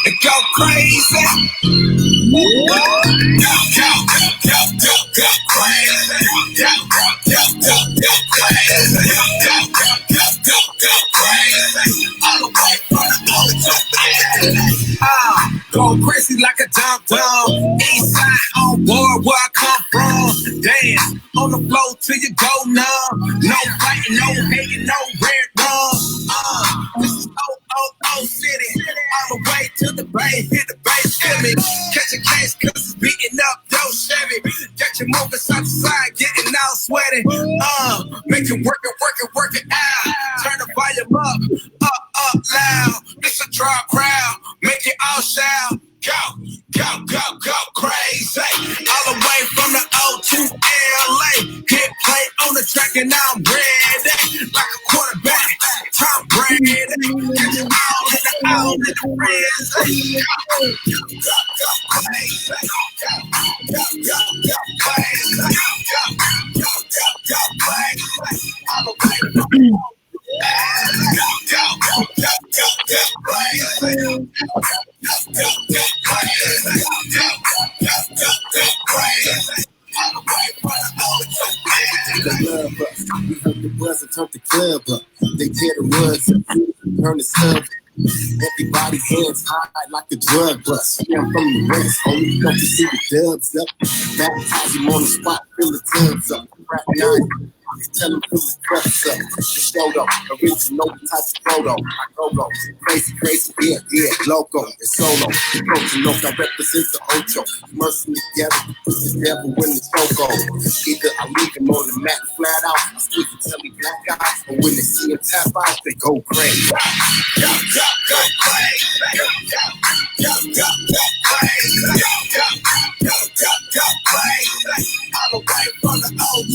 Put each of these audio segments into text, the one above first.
Go crazy. Go crazy. Go crazy. All the way from the go crazy like a dum-dum. East side on board where I come from. Damn, on the floor till you go numb. No fighting, no hating, no red rum. This is O City. All the way to the bay, hit the base for me. Catch a case cause it's beating up your Chevy. Get you moving side to side, getting all sweaty. Make it work it out. Turn the volume up loud. It's a drop crowd. Make it all shout. Go crazy. All the way from the O to LA. Hit play on the track and I'm ready. Like a quarterback, Tom Brady. Get you all in the frenzy. Go crazy. Go crazy. Go crazy. All the way from the love us. We heard the buzz and turned the club up. They tear the runs and turn the sub. Everybody hands high like a drug bust. Yeah, I'm from the west, only come to see the dubs up. Baptize him on the spot, fill the tubs up. Rap nine. Tell him fill the cups up. The show though, original type of photo. I go, crazy, yeah, loco, and solo. Approaching loc, I represent the Ocho. Mercy together, put the devil in the choco. Either I leave him on the mat flat out, I squeeze and tell me black guys, but when they see him tap out, they go crazy. Go crazy. Go crazy. Go crazy. All the way from the Ocho.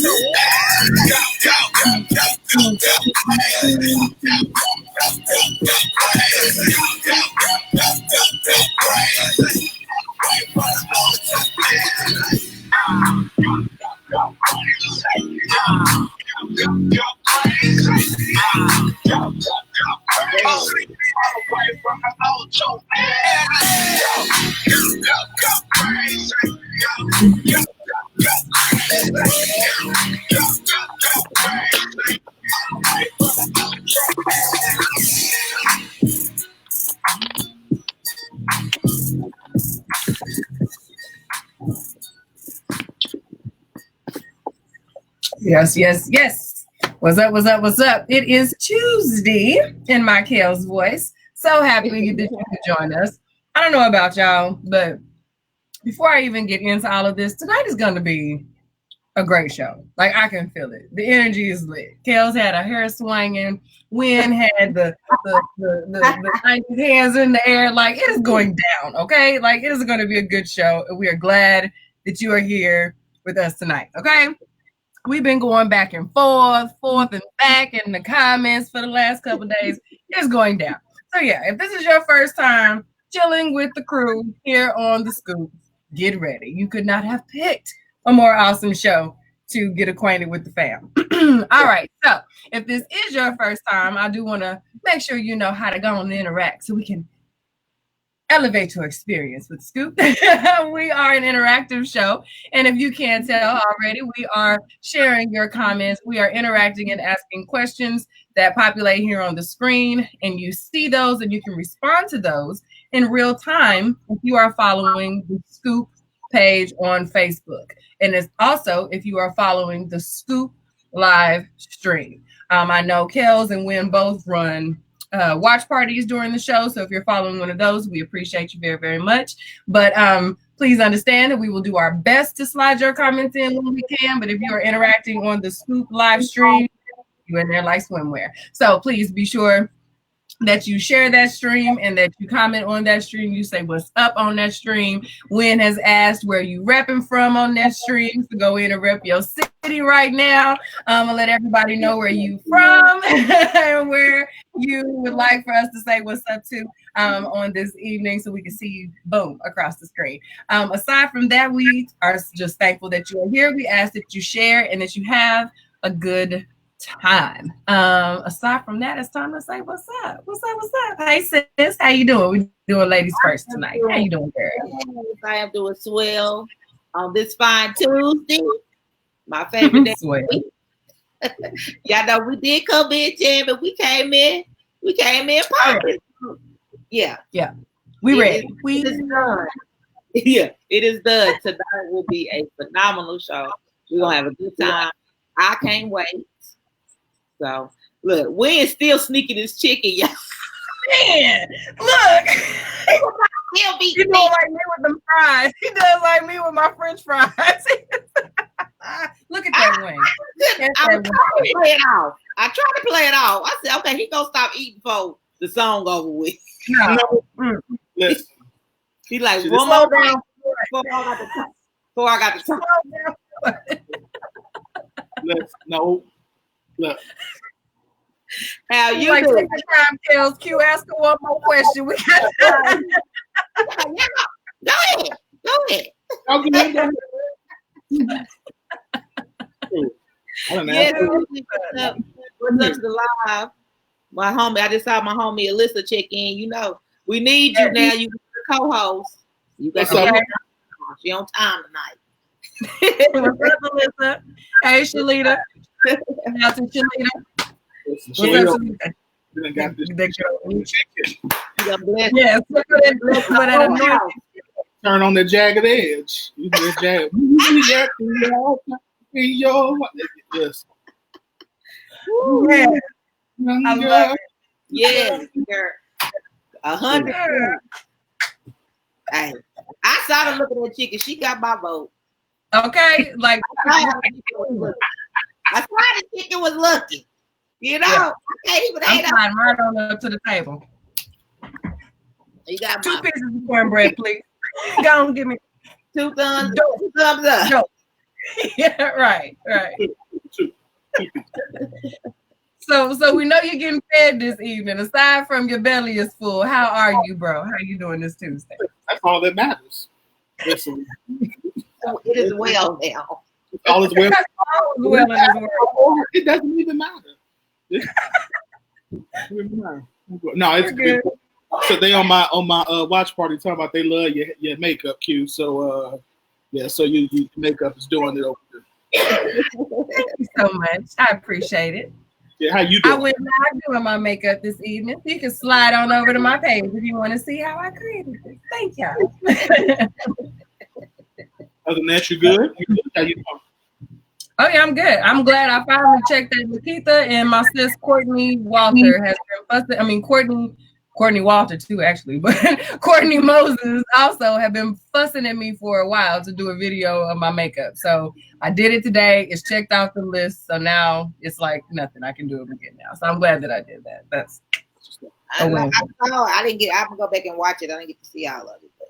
Yes. What's up? It is Tuesday in my Kale's voice. So happy that you could join us. I don't know about y'all, but before I even get into all of this, tonight is going to be a great show. Like, I can feel it. The energy is lit. Kale's had her hair swinging. Wynn had the hands in the air. Like, it is going down, okay? Like, it is going to be a good show. And we are glad that you are here with us tonight, okay? We've been going back and forth and back in the comments for the last couple of days. It's going down. So yeah, if this is your first time chilling with the crew here on The Scoop, get ready. You could not have picked a more awesome show to get acquainted with the fam. All right. So if this is your first time, I do want to make sure you know how to go and interact so we can elevate your experience with Scoop. We are an interactive show. And if you can't tell already, we are sharing your comments. We are interacting and asking questions that populate here on the screen. And you see those and you can respond to those in real time if you are following the Scoop page on Facebook. And it's also if you are following the Scoop live stream. I know Kels and Wynn both run watch parties during the show. So if you're following one of those, we appreciate you very, very much. But please understand that we will do our best to slide your comments in when we can. But if you are interacting on the Scoop live stream, you're in there like swimwear. So please be sure that you share that stream and that you comment on that stream. You say what's up on that stream. Wynn has asked where you repping from on that stream. So go in and rep your city right now. And let everybody know where you from and where you would like for us to say what's up to on this evening so we can see you, boom, across the screen. Aside from that, we are just thankful that you are here. We ask that you share and that you have a good time. Aside from that, it's time to say what's up. What's up? What's up? Hey sis, how you doing? We doing ladies first tonight. How you doing, girl? I am doing swell on this fine Tuesday. My favorite day. Swell. Y'all know we did come in, Jam, but we came in popping. Yeah. We ready. It is done. Yeah, it is done. Tonight will be a phenomenal show. We're gonna have a good time. I can't wait. So look, Wynn still sneaking his chicken, y'all. Man, look. He'll be He don't like me with them fries. He does like me with my French fries. Look at that wing. I was trying to play it off. I tried to play it off. I said, okay, he gonna stop eating before the song over with. No. Listen, He like Should one slow more down. round before I got the top. no. Look, How you Like doing? second time tells Q, ask her one more question. We got time. Go ahead. y'all give me that. I don't know. Yeah, what's up to the live? My homie, I just saw my homie Alyssa check in. You know, we need you now. You the co-host. You got What's up? she on time tonight. What's up, Alyssa? Hey, Shalita. Out to Shalita. Listen, What's Shalita, up, Shalita? you done got this chicken. You got blessed. Yes, look at that anointing. Turn on the jagged edge. You the jagged. Yes. Yeah, I love it. Yes, girl. 100%. Hey, I saw her looking at that chicken. She got my vote. Okay, like I saw the chicken was looking. You know, Yeah. I can't even I'm hate her. flying right on up to the table. You got 2 my pieces of cornbread, please. Go on, give me. two thumbs up. Go. Yeah, right. So we know you're getting fed this evening. Aside from your belly is full, how are you, bro? How you doing this Tuesday? That's all that matters. Listen, So it is well now. all is well. All is well in this world. It doesn't even matter. No, it's good. So they on my watch party talking about they love your makeup, Q. So yeah, so your makeup is doing it over there. Thank you so much. I appreciate it. Yeah, how you I doing? went live doing my makeup this evening. You can slide on over to my page if you want to see how I created it. Thank y'all. Other than that, you good? You good? How you doing? Oh yeah, I'm good. I'm glad I finally checked that Lakeitha and my sis Courtney Walter has been fussing. I mean Courtney Walter too, actually, but Courtney Moses also have been fussing at me for a while to do a video of my makeup. So I did it today. It's checked off the list. So now it's like nothing. I can do it again now. So I'm glad that I did that. That's I didn't get. I'm gonna go back and watch it. I didn't get to see all of it. But.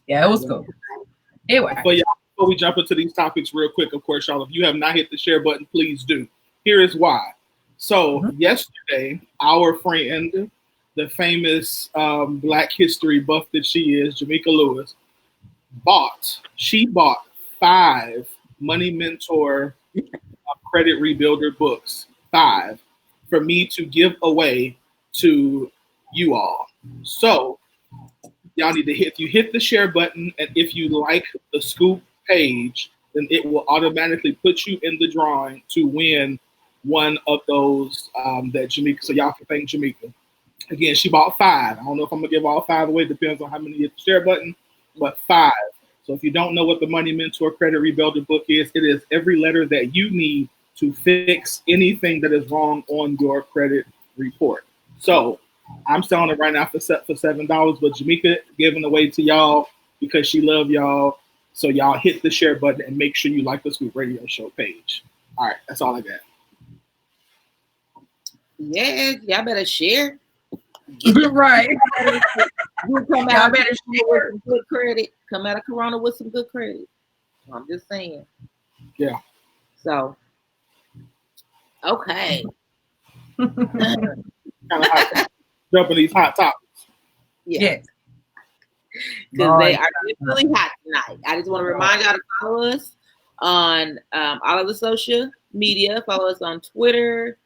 yeah, it was cool. Anyway. But yeah, before we jump into these topics real quick, of course, y'all, if you have not hit the share button, please do. Here is why. So yesterday, our friend, the famous Black History buff that she is, Jamaica Lewis, bought 5 Money Mentor Credit Rebuilder books, 5, for me to give away to you all. So y'all need to hit the share button, and if you like the Scoop page, then it will automatically put you in the drawing to win one of those that Jamaica. So y'all can thank Jamaica. Again, she bought 5. I don't know if I'm gonna give all 5 away. Depends on how many hit the share button, but 5. So if you don't know what the Money Mentor Credit Rebuilder book is, it is every letter that you need to fix anything that is wrong on your credit report. So I'm selling it right now for $7, but Jamaica giving away to y'all because she love y'all. So y'all hit the share button and make sure you like the Scoop Radio Show page. All right, that's all I got. Yeah, y'all better share. Right. You come Y'all out better with some good credit. Come out of Corona with some good credit. I'm just saying. Yeah. So, okay. Kind of hot. Jumping these hot topics. Yes. Because they are really hot tonight. I just want to remind y'all to follow us on all of the social media. Follow us on Twitter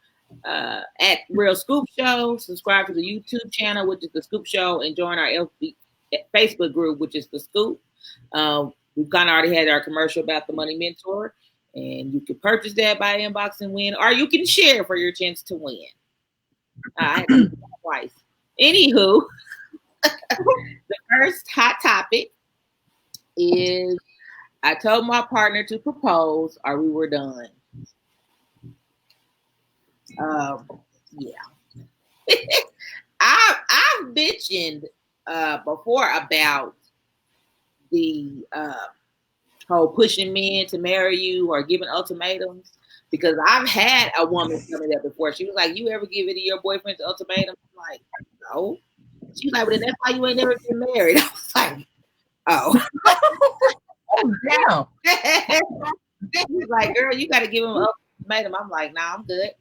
at Real Scoop Show. Subscribe to the YouTube channel, which is The Scoop Show, and join our Facebook group, which is The Scoop. We've kind of already had our commercial about the Money Mentor, and you can purchase that by inbox and win, or you can share for your chance to win. I had to do that twice. Anywho, the first hot topic is I told my partner to propose or we were done. Yeah. I've mentioned before about the whole pushing men to marry you or giving ultimatums, because I've had a woman tell me that before. She was like, "You ever give it to your boyfriend's ultimatum?" I'm like, "No." She's like, "Well, then that's why you ain't never been married." I was like, "Oh." Oh, damn. She's like, "Girl, you got to give him an ultimatum." I'm like, "Nah, I'm good."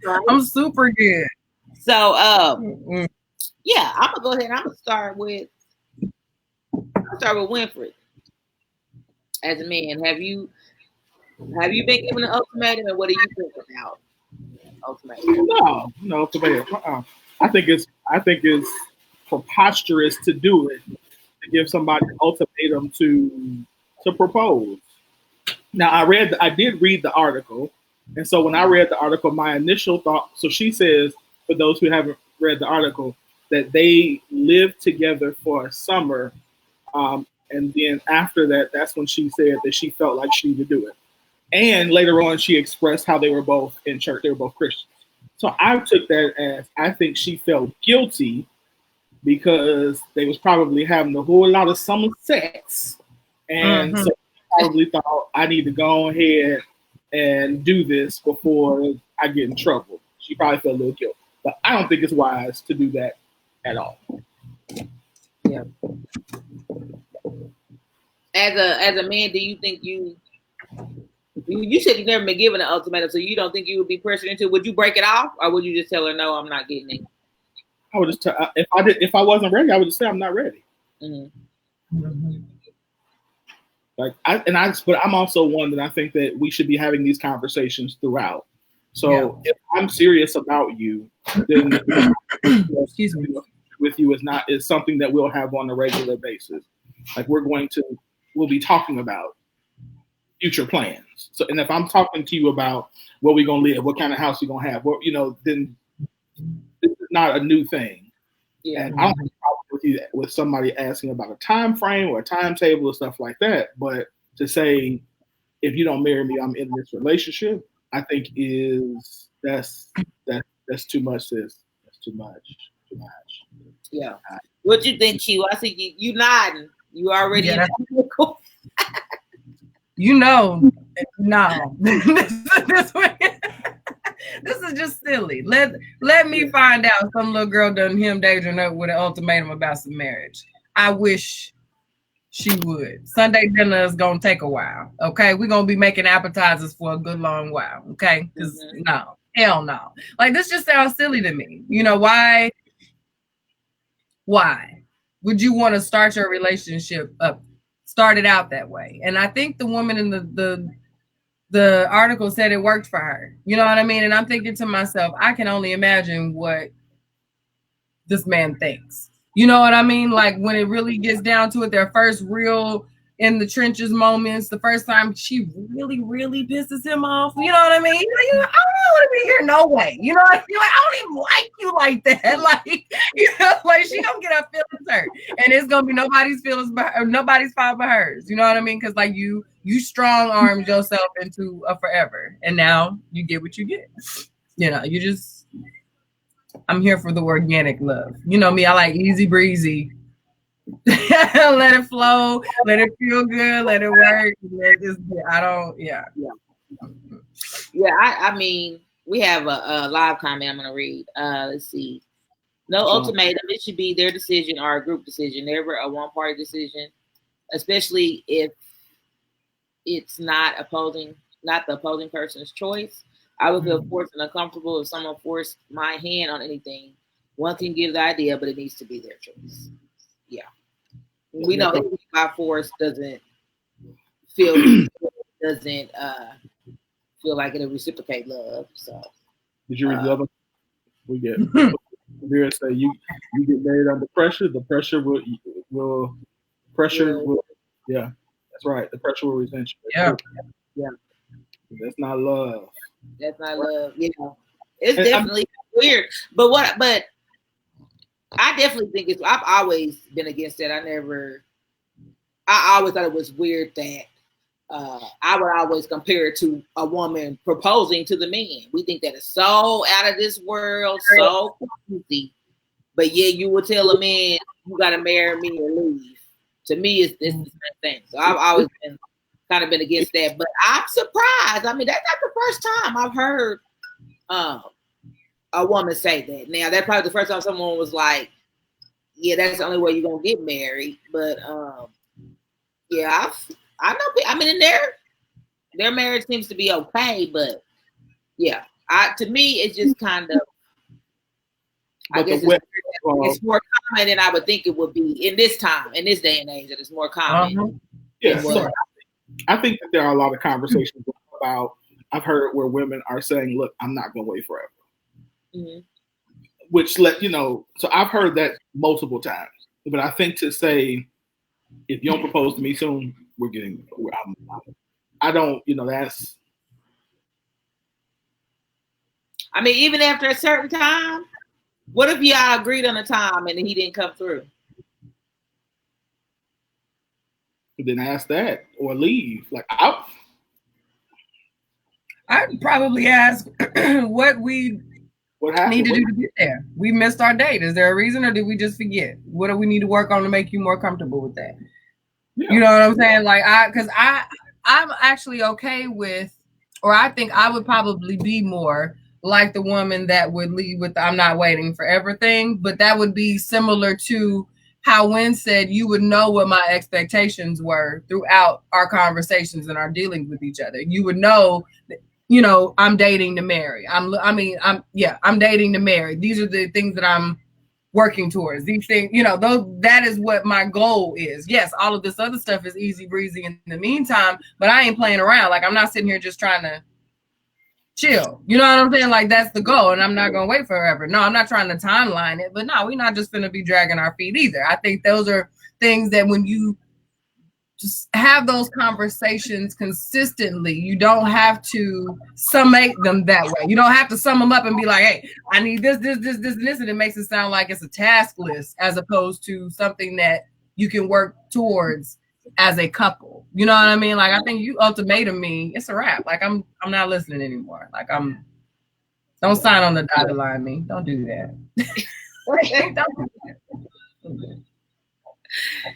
Right. I'm super good. So, yeah, I'm gonna go ahead and I'm gonna start with Winfred. As a man, have you been given an ultimatum, and what do you think about ultimatum? No ultimatum. I think it's preposterous to do it, to give somebody an ultimatum to propose. Now I did read the article, and so when I read the article, my initial thought. So she says, for those who haven't read the article, that they lived together for a summer. And then after that, that's when she said that she felt like she would do it. And later on, she expressed how they were both in church. They were both Christians. So I took that as, I think she felt guilty because they was probably having a whole lot of summer sex. And so she probably thought, I need to go ahead and do this before I get in trouble. She probably felt a little guilty. But I don't think it's wise to do that at all. Yeah. As a man, do you think you said you've never been given an ultimatum, so you don't think you would be pressured into it? Would you break it off, or would you just tell her, no, I'm not getting it? I would just if I wasn't ready, I would just say I'm not ready. Mm-hmm. But I'm also one that I think that we should be having these conversations throughout. So if I'm serious about you, then Excuse me. with you is something that we'll have on a regular basis. Like we'll be talking about future plans. So, and if I'm talking to you about where we're gonna live, what kind of house we're gonna have, then this is not a new thing. Yeah. And I don't have a problem with somebody asking about a time frame or a timetable or stuff like that. But to say, if you don't marry me, I'm in this relationship, I think that's too much, sis. That's too much. Yeah. What you think, Q? I see you nodding. You already in the no. This is just silly. Let me find out some little girl done him Deidre up with an ultimatum about some marriage. I wish she would. Sunday dinner is gonna take a while. Okay, we're gonna be making appetizers for a good long while. Okay, because no, hell no. Like this just sounds silly to me. You know why? Why would you want to start your relationship started out that way? And I think the woman in the article said it worked for her. You know what I mean? And I'm thinking to myself, I can only imagine what this man thinks. You know what I mean? Like when it really gets down to it, their first real in the trenches moments, the first time she really, really pisses him off. You know what I mean? I don't want to be here no way. You know what I mean? Like, I don't even like you like that. Like, she gonna get her feelings hurt. And it's gonna be nobody's feelings, nobody's fault but hers. You know what I mean? Because like you strong-armed yourself into a forever. And now you get what you get. You know, I'm here for the organic love. You know me, I like easy breezy. Let it flow, let it feel good, let it work. I mean, we have a live comment I'm gonna read. Let's see. No ultimatum. It should be their decision or a group decision, never a one-party decision, especially if it's not the opposing person's choice. I would feel forced and uncomfortable if someone forced my hand on anything. One can give the idea, but it needs to be their choice. Yeah. We know by force doesn't doesn't feel like it'll reciprocate love. So did you read the other? We get here say you get married under pressure. The pressure will yeah, that's right. The pressure will resent you. Yeah. That's not love. That's not love. Yeah, it's definitely weird. But I definitely think it's. I've always been against that. I always thought it was weird that I would always compare it to a woman proposing to the man. We think that is so out of this world, so crazy. But yeah, you would tell a man, you got to marry me or leave. To me, it's the same thing. So I've always been against that. But I'm surprised. I mean, that's not the first time I've heard a woman say that. Now, that's probably the first time someone was like, yeah, that's the only way you're going to get married. But yeah, I know. I mean, their marriage seems to be okay, but yeah, to me, it's just kind of. I guess it's more common than I would think it would be in this time, in this day and age. That it's more common. Yeah, I think that there are a lot of conversations about. I've heard where women are saying, "Look, I'm not going to wait forever," which So I've heard that multiple times. But I think to say, if you don't propose to me soon, I don't. That's. I mean, even after a certain time. What if y'all agreed on a time and he didn't come through? Then ask that or leave. Like I'd probably ask what happened? need to do to get there. We missed our date. Is there a reason, or did we just forget? What do we need to work on to make you more comfortable with that? Yeah. You know what I'm saying? Like I'm actually okay with, or I think I would probably be more like the woman that would lead with the "I'm not waiting for everything," but that would be similar to how Wynn said you would know what my expectations were throughout our conversations and our dealings with each other. You would know that, I'm dating to marry. I'm dating to marry. These are the things that I'm working towards. These things, that is what my goal is. Yes, all of this other stuff is easy breezy in the meantime, but I ain't playing around. Like, I'm not sitting here just trying to chill. You know what I'm saying? Like, that's the goal, and I'm not going to wait forever. No, I'm not trying to timeline it, but no, we're not just going to be dragging our feet either. I think those are things that when you just have those conversations consistently, you don't have to summate them that way. You don't have to sum them up and be like, hey, I need this, and this, and it makes it sound like it's a task list as opposed to something that you can work towards as a couple. You know what I mean? Like, I think you ultimatum me, it's a wrap. Like, I'm not listening anymore. Like, don't sign on the dotted line me. Don't do that. Don't do that.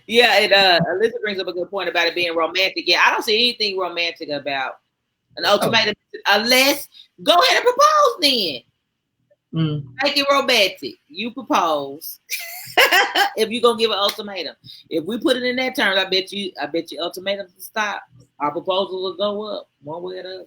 Yeah, and Alyssa brings up a good point about it being romantic. Yeah, I don't see anything romantic about an ultimatum unless go ahead and propose then. Make it romantic. You propose. If you're gonna give an ultimatum. If we put it in that terms, I bet you ultimatums will stop. Our proposal will go up one way or the other.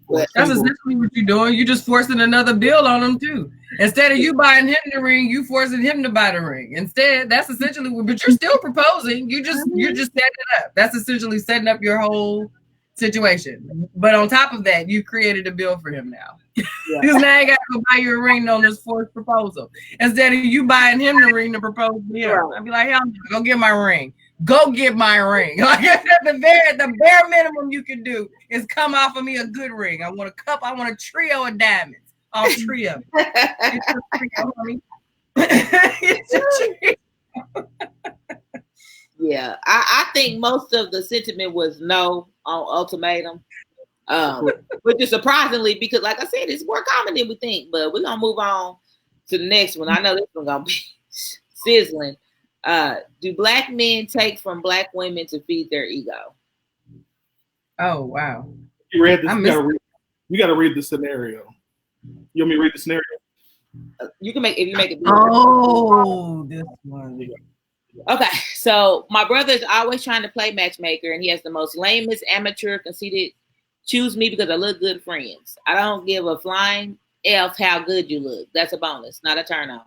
But that's essentially what you're doing. You're just forcing another bill on them too. Instead of you buying him the ring, you forcing him to buy the ring. Instead, that's essentially what, but you're still proposing. You're just setting it up. That's essentially setting up your whole situation. But on top of that, you created a bill for him now. Because now you got to go buy you a ring on this forced proposal. Instead of you buying him the ring to propose to him. I'd be like, hell, go get my ring. Go get my ring. Like, the bare minimum you can do is come off of me a good ring. I want a cup. I want a trio of diamonds. All three of them. It's a trio, honey. It's a trio. Yeah, I think most of the sentiment was no on ultimatum. Which is surprisingly, because like I said, it's more common than we think. But we're gonna move on to the next one. I know this one's gonna be sizzling. Do black men take from black women to feed their ego? Oh wow! You read this? You got to read the scenario. You want me to read the scenario? You can make it. Oh, this one. Okay, so my brother is always trying to play matchmaker, and he has the most lamest, amateur, conceited, choose me because I look good friends. I don't give a flying F how good you look. That's a bonus, not a turn on.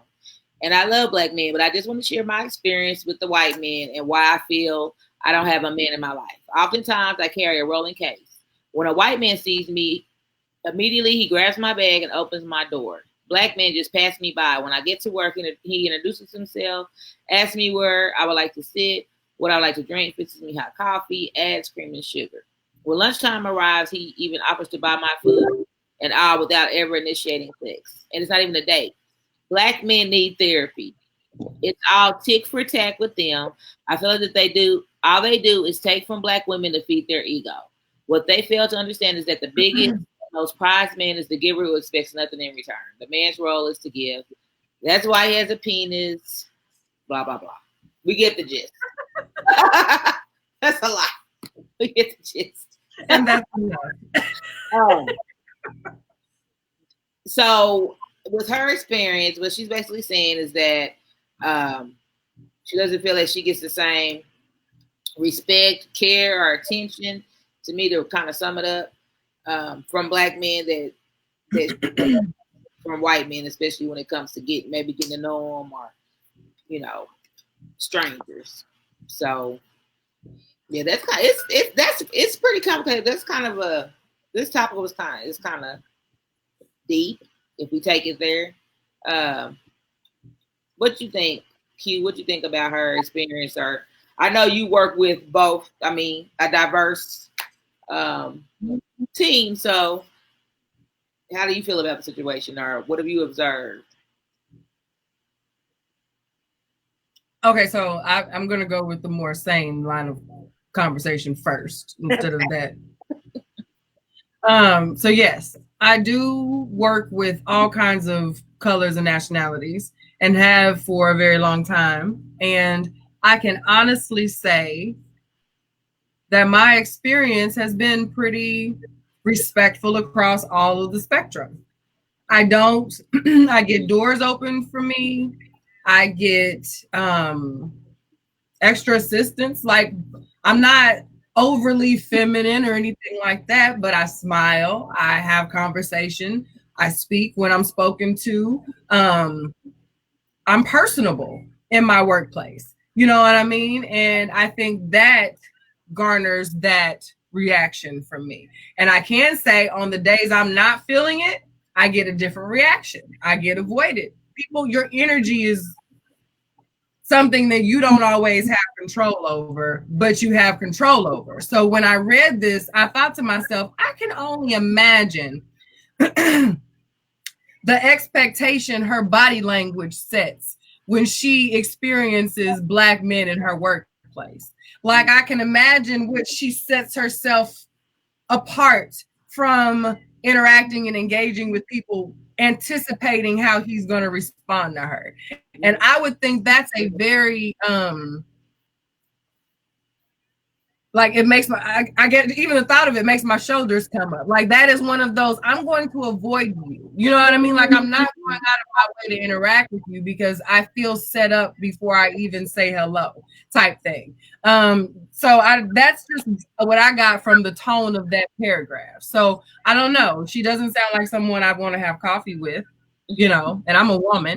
And I love black men, but I just want to share my experience with the white men and why I feel I don't have a man in my life. Oftentimes, I carry a rolling case. When a white man sees me, immediately he grabs my bag and opens my door. Black men just pass me by. When I get to work, he introduces himself, asks me where I would like to sit, what I would like to drink, fixes me hot coffee, adds cream and sugar. When lunchtime arrives, he even offers to buy my food and all without ever initiating sex. And it's not even a date. Black men need therapy. It's all tick for tack with them. I feel like that all they do is take from Black women to feed their ego. What they fail to understand is that the biggest, most prized man is the giver who expects nothing in return. The man's role is to give. That's why he has a penis, blah, blah, blah. We get the gist. That's a lot. We get the gist. And that's enough. So with her experience, what she's basically saying is that she doesn't feel like she gets the same respect, care, or attention, to me, to kind of sum it up, from Black men that from white men, especially when it comes to getting to know them, or, you know, strangers. So yeah, that's kind of, it's pretty complicated. That's kind of this topic was kind of deep if we take it there. What you think, Q? What you think about her experience? Or I know you work with both. I mean, a diverse team. So, how do you feel about the situation, or what have you observed? Okay, so I'm going to go with the more sane line of conversation first instead of that. So yes, I do work with all kinds of colors and nationalities, and have for a very long time. And I can honestly say that my experience has been pretty respectful across all of the spectrum. I get doors open for me. I get extra assistance. Like, I'm not overly feminine or anything like that, but I smile. I have conversation. I speak when I'm spoken to. I'm personable in my workplace. You know what I mean? And I think that garners that reaction from me. And I can say on the days I'm not feeling it, I get a different reaction. I get avoided. People, your energy is something that you don't always have control over, but you have control over. So when I read this, I thought to myself, I can only imagine the expectation her body language sets when she experiences Black men in her workplace. Like, I can imagine what she sets herself apart from interacting and engaging with people, anticipating how he's going to respond to her. And I would think that's a very like, it makes I get, even the thought of it makes my shoulders come up. Like, that is one of those, I'm going to avoid you. You know what I mean? Like, I'm not going out of my way to interact with you because I feel set up before I even say hello, type thing. So that's just what I got from the tone of that paragraph. So I don't know. She doesn't sound like someone I want to have coffee with, you know, and I'm a woman.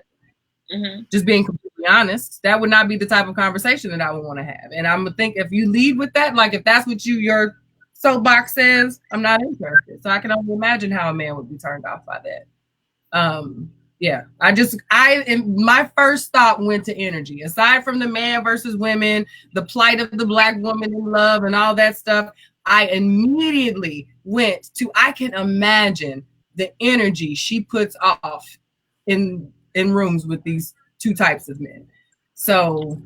Just being completely honest, that would not be the type of conversation that I would want to have. And I'm gonna think, if you lead with that, like, if that's what your soapbox says, I'm not interested. So I can only imagine how a man would be turned off by that. Yeah, my first thought went to energy. Aside from the man versus women, the plight of the Black woman in love and all that stuff, I immediately went to, I can imagine the energy she puts off in rooms with these two types of men. So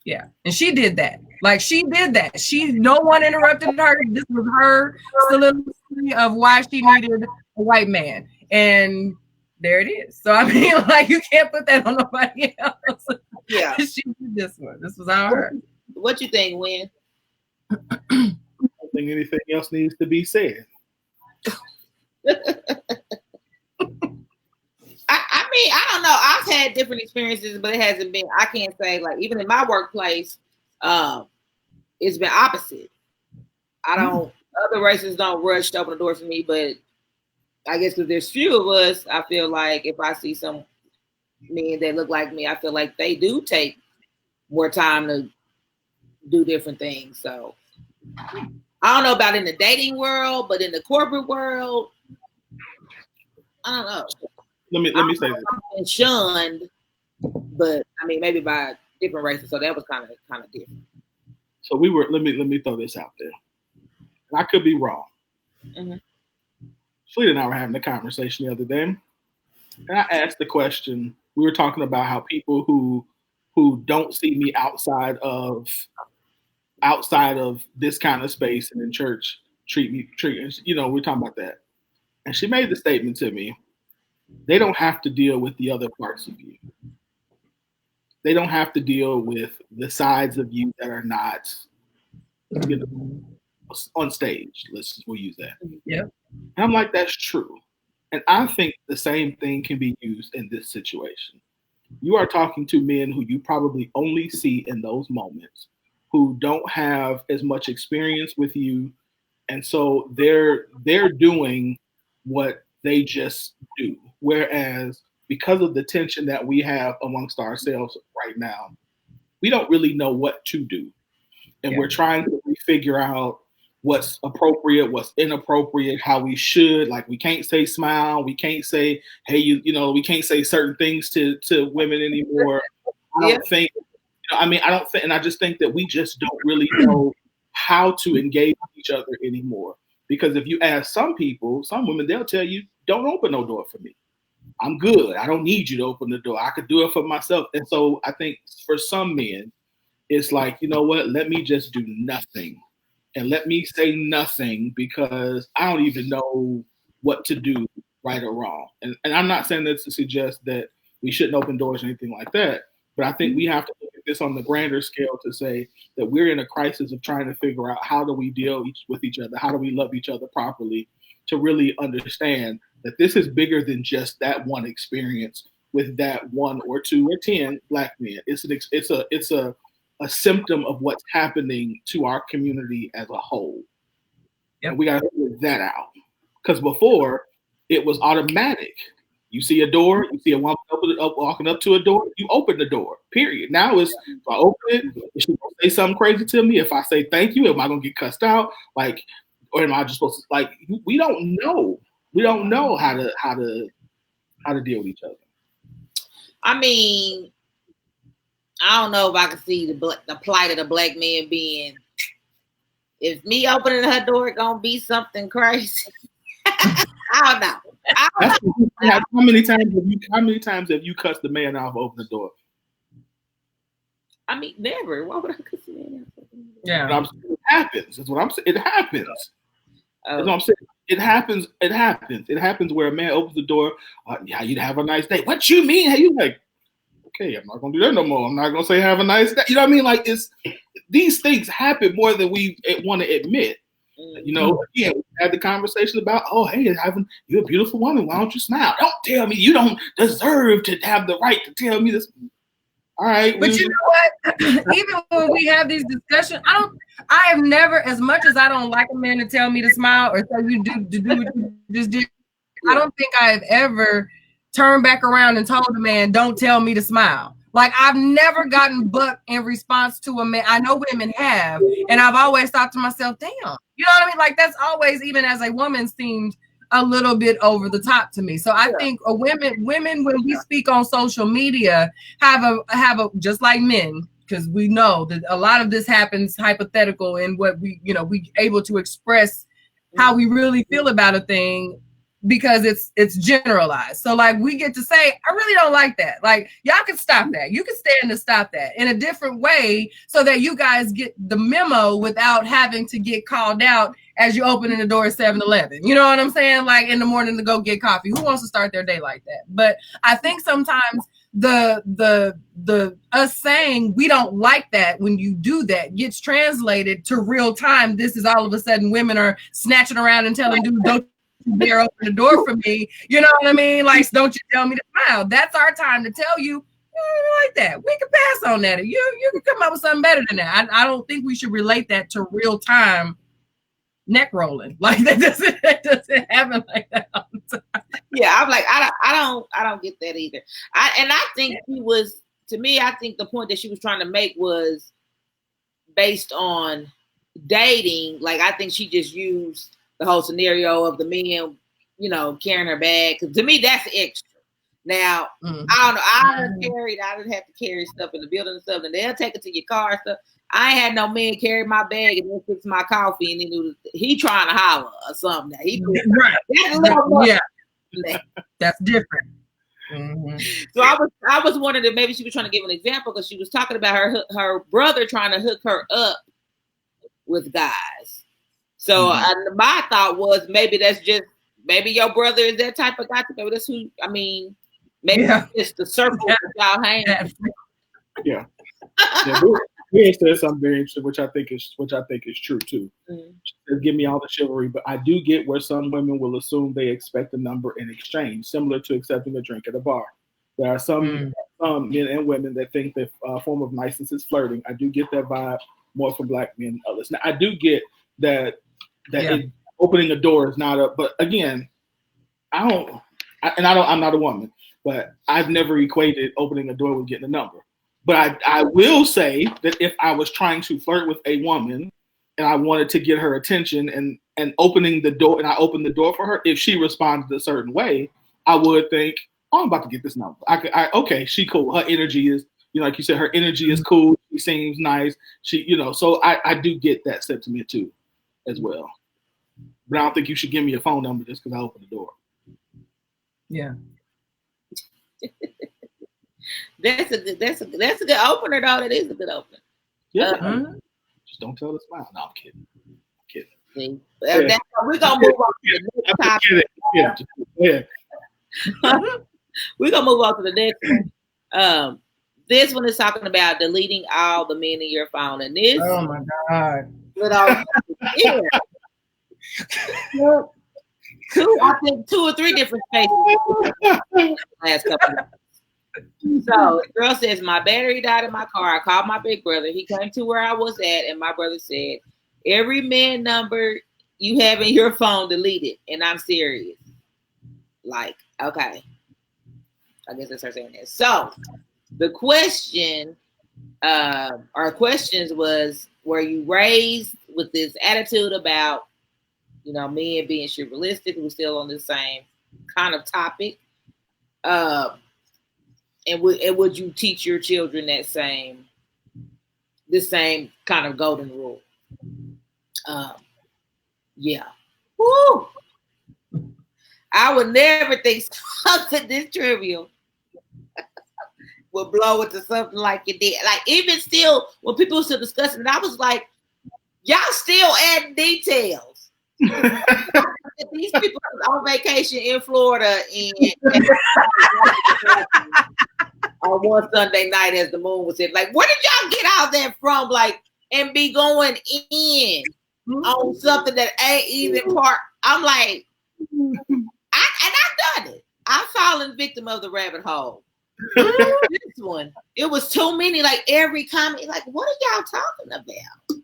yeah, and she did that. Like, she did that. No one interrupted her. This was her soliloquy of why she needed a white man, and there it is. So I mean, like, you can't put that on nobody else. Yeah, she did this one. This was all her. What you think, Wynn? I don't think anything else needs to be said. I mean, I don't know. I've had different experiences, but it hasn't been, I can't say, like, even in my workplace, it's been opposite. Other races don't rush to open the door for me, but I guess because there's few of us, I feel like if I see some men that look like me, I feel like they do take more time to do different things. So I don't know about in the dating world, but in the corporate world, I don't know. Let me say this. Been shunned, but I mean maybe by different races, so that was kind of different. So we were. Let me throw this out there. And I could be wrong. Mm-hmm. Fleet and I were having a conversation the other day, and I asked the question. We were talking about how people who don't see me outside of this kind of space and in church treat we're talking about that. And she made the statement to me, they don't have to deal with the other parts of you. They don't have to deal with the sides of you that are not, on stage. We'll use that. Yeah. And I'm like, that's true. And I think the same thing can be used in this situation. You are talking to men who you probably only see in those moments, who don't have as much experience with you. And so they're doing what they just do. Whereas because of the tension that we have amongst ourselves right now, we don't really know what to do. And we're trying to figure out what's appropriate, what's inappropriate, how we should. Like, we can't say smile. We can't say, hey, we can't say certain things to women anymore. I don't think, and I just think that we just don't really know how to engage with each other anymore. Because if you ask some women, they'll tell you, don't open no door for me. I'm good. I don't need you to open the door. I could do it for myself. And so I think for some men, it's like, you know what, let me just do nothing. And let me say nothing because I don't even know what to do, right or wrong. And I'm not saying that to suggest that we shouldn't open doors or anything like that. But I think we have to look at this on the grander scale to say that we're in a crisis of trying to figure out how do we deal with each other? How do we love each other properly, to really understand that this is bigger than just that one experience with that 1 or 2 or 10 Black men. It's a symptom of what's happening to our community as a whole. Yep. And we got to figure that out. Because before, it was automatic. You see a door, you see a woman walking up to a door, you open the door, period. Now it's, if I open it, is she going to say something crazy to me? If I say thank you, am I going to get cussed out? Like, or am I just supposed to, like, we don't know. We don't know how to deal with each other. I mean, I don't know if I can see the plight of the Black man being, if me opening her door gonna be something crazy. I don't know. How many times have you cussed the man out for opening the door? I mean, never. Why would I cuss the man out? Yeah, it happens. That's what I'm saying. It happens. That's what I'm saying. It happens. It happens. It happens where a man opens the door. Yeah, you'd have a nice day. What you mean? Hey, you like? Okay, I'm not gonna do that no more. I'm not gonna say have a nice day. You know what I mean? Like, these things happen more than we want to admit. You know, again, we had the conversation about, oh, hey, you're a beautiful woman. Why don't you smile? Don't tell me you don't deserve to have the right to tell me this. All right. But you know what? Even when we have these discussions, I have never, as much as I don't like a man to tell me to smile or tell you to do what you just did, I don't think I have ever turned back around and told a man, don't tell me to smile. Like, I've never gotten buck in response to a man. I know women have, and I've always thought to myself, damn, you know what I mean? Like, that's always, even as a woman, seemed a little bit over the top to me. So I think women, when we speak on social media, have a just like men, because we know that a lot of this happens hypothetical in what we able to express how we really feel about a thing, because it's generalized. So like, we get to say, I really don't like that. Like, y'all can stop that. You can stand to stop that in a different way so that you guys get the memo without having to get called out as you opening the door at 7-Eleven. You know what I'm saying? Like, in the morning to go get coffee. Who wants to start their day like that? But I think sometimes the us saying we don't like that when you do that gets translated to real time. This is all of a sudden women are snatching around and telling dudes, don't dare open the door for me. You know what I mean? Like, don't you tell me to smile. That's our time to tell you, like that. We can pass on that. You can come up with something better than that. I don't think we should relate that to real time neck rolling. Like, that doesn't happen like that all the time. Yeah, I'm like, I don't get that either. I think I think the point that she was trying to make was based on dating. Like, I think she just used the whole scenario of the men, you know, carrying her bag. Because to me, that's extra. Now, I don't know. I didn't have to carry stuff in the building and stuff, and they'll take it to your car and stuff. I ain't had no man carry my bag and then fix my coffee, and then he trying to holler or something. Right. That's a little more. Yeah. That's different. Mm-hmm. So I was wondering if maybe she was trying to give an example because she was talking about her brother trying to hook her up with guys. So my thought was maybe maybe your brother is that type of guy. Maybe that's who. I mean, maybe it's the circle that y'all hang. Yeah. We said something very interesting, which I think is true too. She says, give me all the chivalry, but I do get where some women will assume they expect a number in exchange, similar to accepting a drink at a bar. There are some men and women that think that form of niceness is flirting. I do get that vibe more from Black men than others. Now, I do get that opening a door is not but again, I'm not a woman, but I've never equated opening a door with getting a number. But I will say that if I was trying to flirt with a woman and I wanted to get her attention and opening the door, and I opened the door for her, if she responded a certain way, I would think, oh, I'm about to get this number. Okay, she cool. Her energy is, like you said, her energy is cool. She seems nice. She, so I do get that sentiment too, as well. But I don't think you should give me a phone number just because I opened the door. Yeah. That's a good opener, though. That is a good opener. Yeah. Just don't tell the smile. No, I'm kidding. See, we're gonna move on to the next topic. We're gonna move on to the next one. This one is talking about deleting all the men in your phone, and this. Oh my God. Two or three different spaces. Last couple of So the girl says, my battery died in my car. I called my big brother. He came to where I was at, and my brother said, every man number you have in your phone, delete it. And I'm serious. Like, okay. I guess that's her saying that. So the question, our questions was, were you raised with this attitude about, men being realistic? We're still on the same kind of topic. And would you teach your children the same kind of golden rule? Yeah. Woo! I would never think something this trivial would blow into something like it did. Like, even still, when people were still discussing it, I was like, y'all still add details. These people on vacation in Florida and on one Sunday night as the moon was hit. Like, where did y'all get all that from? Like, and be going in on something that ain't even part. I'm like, I've done it. I've fallen victim of the rabbit hole. This one, it was too many. Like, every comment, like, what are y'all talking about?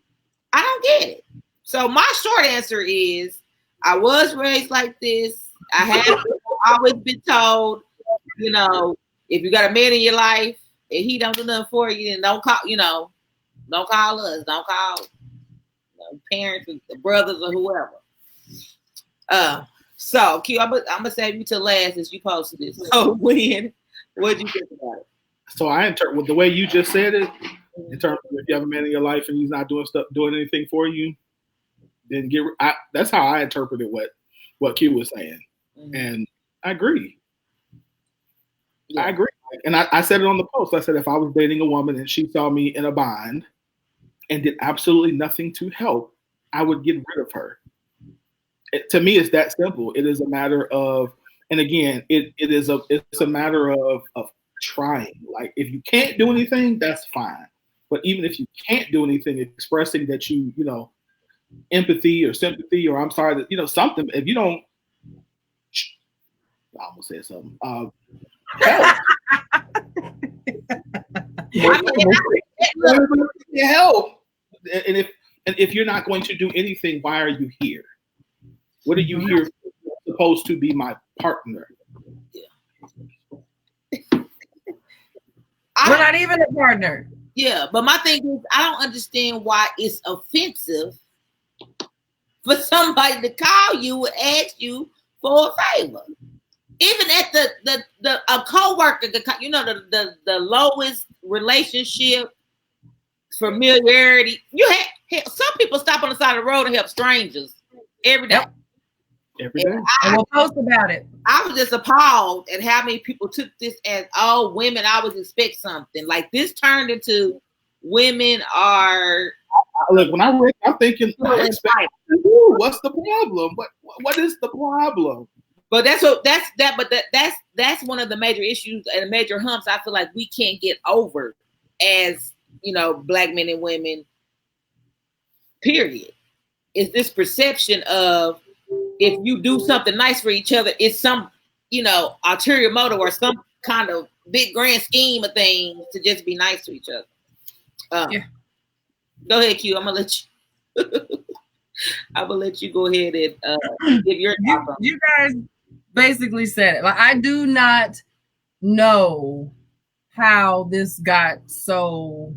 I don't get it. So my short answer is, I was raised like this. I have always been told, if you got a man in your life and he don't do nothing for you, then don't call, don't call us. Don't call parents, or brothers, or whoever. So, Q, I'm gonna save you till last as you posted this. So, Win, what did you think about it? So I interpret the way you just said it. In terms of if you have a man in your life and he's not doing anything for you, then that's how I interpreted what Q was saying, and I agree. Yeah. I agree, and I said it on the post. I said if I was dating a woman and she saw me in a bind and did absolutely nothing to help, I would get rid of her. To me, it's that simple. It is a matter of, and again, it's a matter of trying. Like, if you can't do anything, that's fine. But even if you can't do anything, expressing that you empathy or sympathy, or I'm sorry that something. If you don't, I almost said something. Help. Help. And if you're not going to do anything, why are you here? What are you here for? You're supposed to be my partner. We're not even a partner. Yeah, but my thing is, I don't understand why it's offensive for somebody to call you and ask you for a favor. Even at a coworker, the lowest relationship, familiarity. You had some people stop on the side of the road and help strangers every day. Every day. And we'll post about it. I was just appalled at how many people took this as, oh, women always expect something. Like this turned into women are. Look, when I read, I'm thinking, what's the problem? What is the problem? But that's one of the major issues and major humps I feel like we can't get over as, Black men and women, period. Is this perception of if you do something nice for each other, it's some, ulterior motive or some kind of big grand scheme of things to just be nice to each other. Yeah. Go ahead, Q. I'm gonna let you go ahead and give your thoughts. You guys basically said it. Like, I do not know how this got so.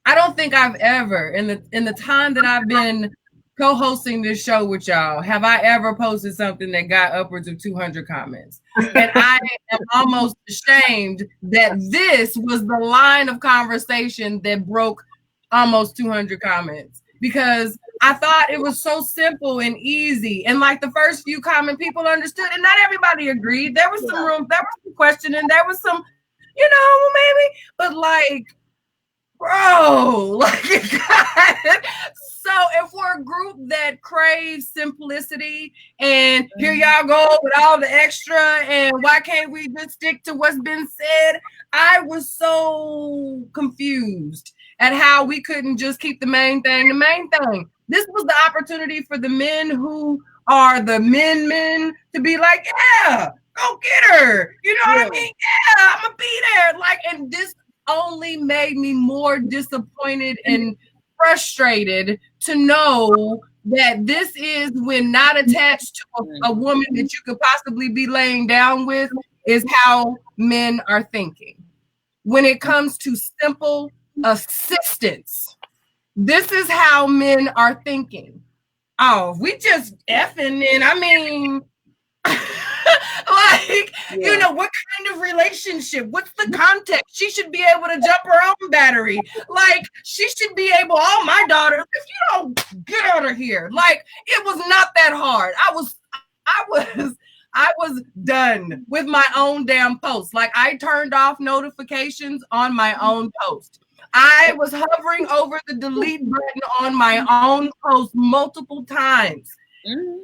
I don't think I've ever in the time that I've been co-hosting this show with y'all, have I ever posted something that got upwards of 200 comments? And I am almost ashamed that this was the line of conversation that broke almost 200 comments, because I thought it was so simple and easy. And like the first few comment, people understood, and not everybody agreed. There was some room, there was some questioning, there was some, maybe, but like, bro, like, so if we're a group that craves simplicity and here y'all go with all the extra and why can't we just stick to what's been said, I was so confused at how we couldn't just keep the main thing the main thing. This was the opportunity for the men who are the men to be like, yeah, go get her. You know what I mean? Yeah, I'm gonna be there. Like, and this only made me more disappointed and frustrated to know that this is when not attached to a woman that you could possibly be laying down with is how men are thinking. When it comes to simple assistance, this is how men are thinking. Oh, we just effing and I mean, like, what kind of relationship? What's the context? She should be able to jump her own battery. Like, she should be able, oh, my daughter, if you don't get out of here. Like, it was not that hard. I was done with my own damn post. Like, I turned off notifications on my own post. I was hovering over the delete button on my own post multiple times.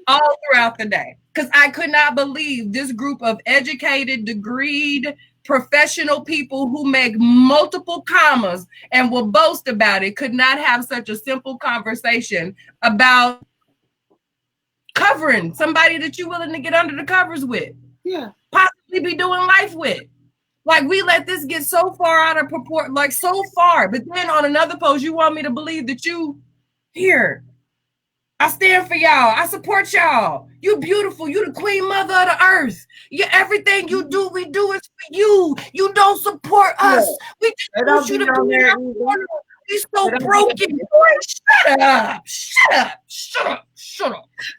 All throughout the day, because I could not believe this group of educated, degreed, professional people who make multiple commas and will boast about it could not have such a simple conversation about covering somebody that you're willing to get under the covers with, possibly be doing life with. Like, we let this get so far out of proportion, like so far, but then on another post you want me to believe that you here. I stand for y'all. I support y'all. You beautiful. You the queen mother of the earth. Everything you do, we do is for you. You don't support us. We just want you to be our corner. We so broken. Boy, shut up.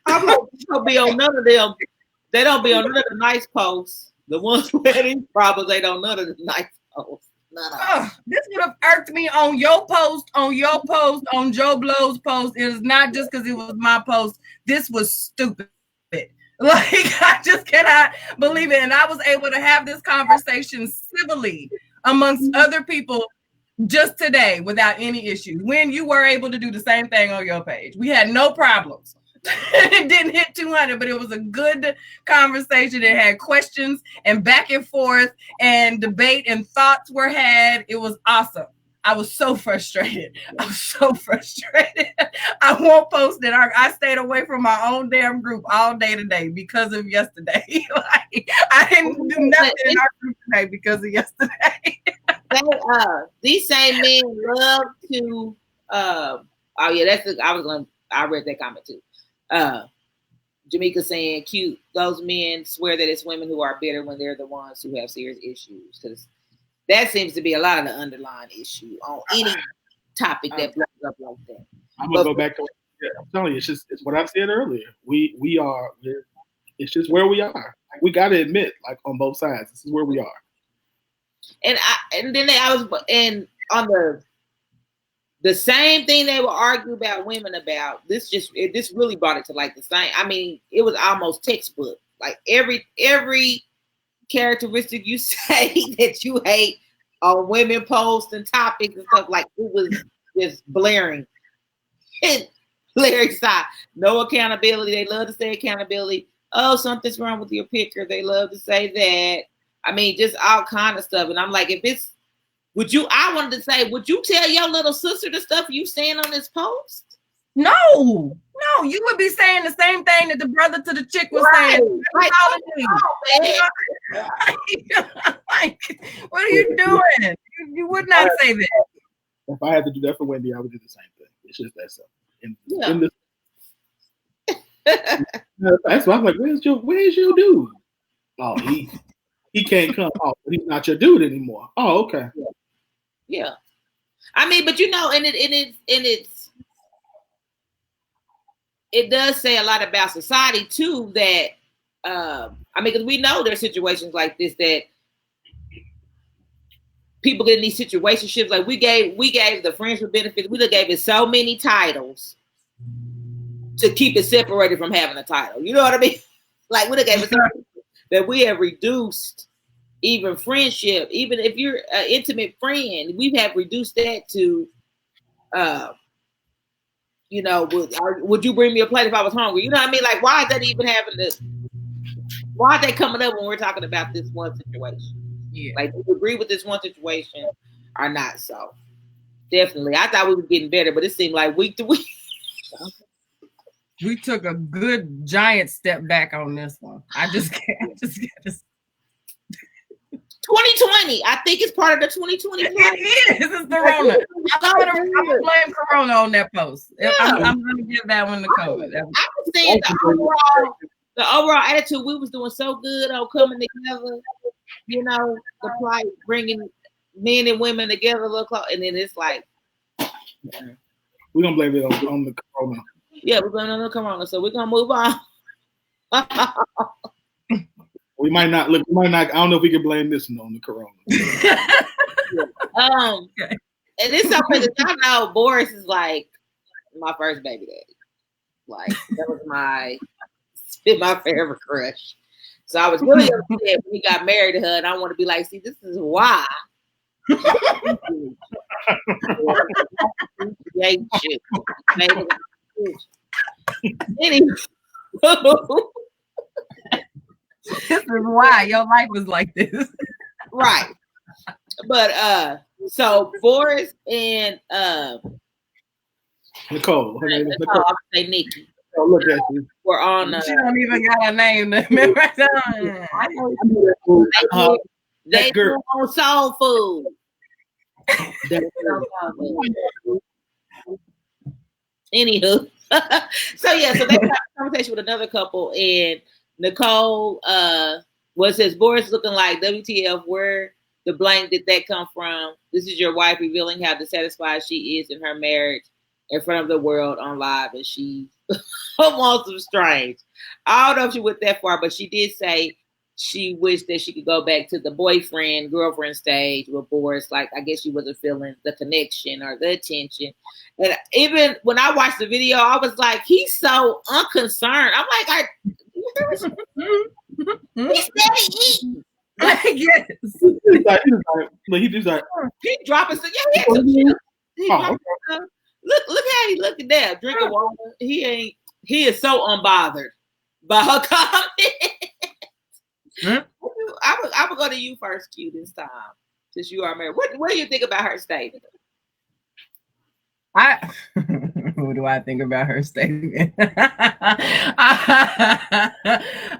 I'm gonna be on none of them. They don't be on none of the nice posts. The ones where these problems, they don't none of the nice posts. This would have irked me on your post, on Joe Blow's post. It is not just because it was my post. This was stupid. Like, I just cannot believe it. And I was able to have this conversation civilly amongst other people just today without any issues. When you were able to do the same thing on your page, we had no problems. It didn't hit 200, but it was a good conversation. It had questions and back and forth and debate and thoughts were had. It was awesome. I was so frustrated. I won't post it. I stayed away from my own damn group all day today because of yesterday. Like, I didn't do nothing in our group today because of yesterday. These same men love to I read that comment too. Jamaica saying, cute, those men swear that it's women who are bitter when they're the ones who have serious issues. Because That seems to be a lot of the underlying issue on any topic that blows up like that. I'm gonna go back to. I'm telling you, it's what I said earlier. We are. It's just where we are. Like, we got to admit, like on both sides, this is where we are. And I was on the same thing they would argue about women about. This really brought it to like the same. I mean, it was almost textbook. Like every characteristic you say that you hate on women posts and topics and stuff, like it was just blaring. And Larry side, no accountability. They love to say accountability. Oh, something's wrong with your picture. They love to say that. I mean, just all kind of stuff. And I'm like, I wanted to say, would you tell your little sister the stuff you saying on this post? No, you would be saying the same thing that the brother to the chick was saying. Like, like, what are you doing? You would not say that. If I had to do that for Wendy, I would do the same thing. It's just that simple. That's why I'm like, where's your dude? Oh, he can't come. Oh, he's not your dude anymore. Oh, okay. Yeah. I mean, but it does say a lot about society too. That I mean, because we know there's situations like this that people get in these situationships. Like we gave the Friends with Benefits. We gave it so many titles to keep it separated from having a title. You know what I mean? Like we gave it that we have reduced even friendship. Even if you're an intimate friend, we have reduced that to, you know, would you bring me a plate if I was hungry? You know what I mean? Like, why is that even having this? Why are they coming up when we're talking about this one situation? Yeah. Like, do you agree with this one situation or not? So, definitely. I thought we were getting better, but it seemed like week to week. We took a good giant step back on this one. I just can't. 2020. I think it's part of the 2020. It is. It's Corona. I'm gonna blame Corona on that post. Yeah. I'm gonna give that one to COVID. I was saying the overall attitude. We was doing so good on coming together. You know, the plight bringing men and women together. Look, and then it's like we're gonna blame it on the Corona. Yeah, we're going to Corona, so we're gonna move on. We might not. I don't know if we can blame this one on the Corona. Okay. And it's something that I know. Boris is like my first baby daddy. Like that was my favorite crush. So I was really upset when he got married to her, and I want to be like, see, this is why. Anyway. This is why your life was like this. Right. But so Boris and Nicole. Her name is Nicole. I say Nikki. Oh, look at you. We're on she don't even got a name to remember. They go on soul food. Anywho. So they had a conversation with another couple, and Nicole says Boris looking like WTF, where the blank did that come from? This is your wife revealing how dissatisfied she is in her marriage in front of the world on live, and she wants some strange. I don't know if she went that far, but she did say she wished that she could go back to the boyfriend-girlfriend stage with Boris. Like, I guess she wasn't feeling the connection or the attention. And even when I watched the video, I was like, he's so unconcerned. I'm like, he's steady eating. Yes. He's like, he dropping some. Yeah, he dropping some. Look how he looking there, drinking water. He is so unbothered by her comment. I would go to you first, Q, this time, since you are married. What do you think about her statement? What do I think about her statement?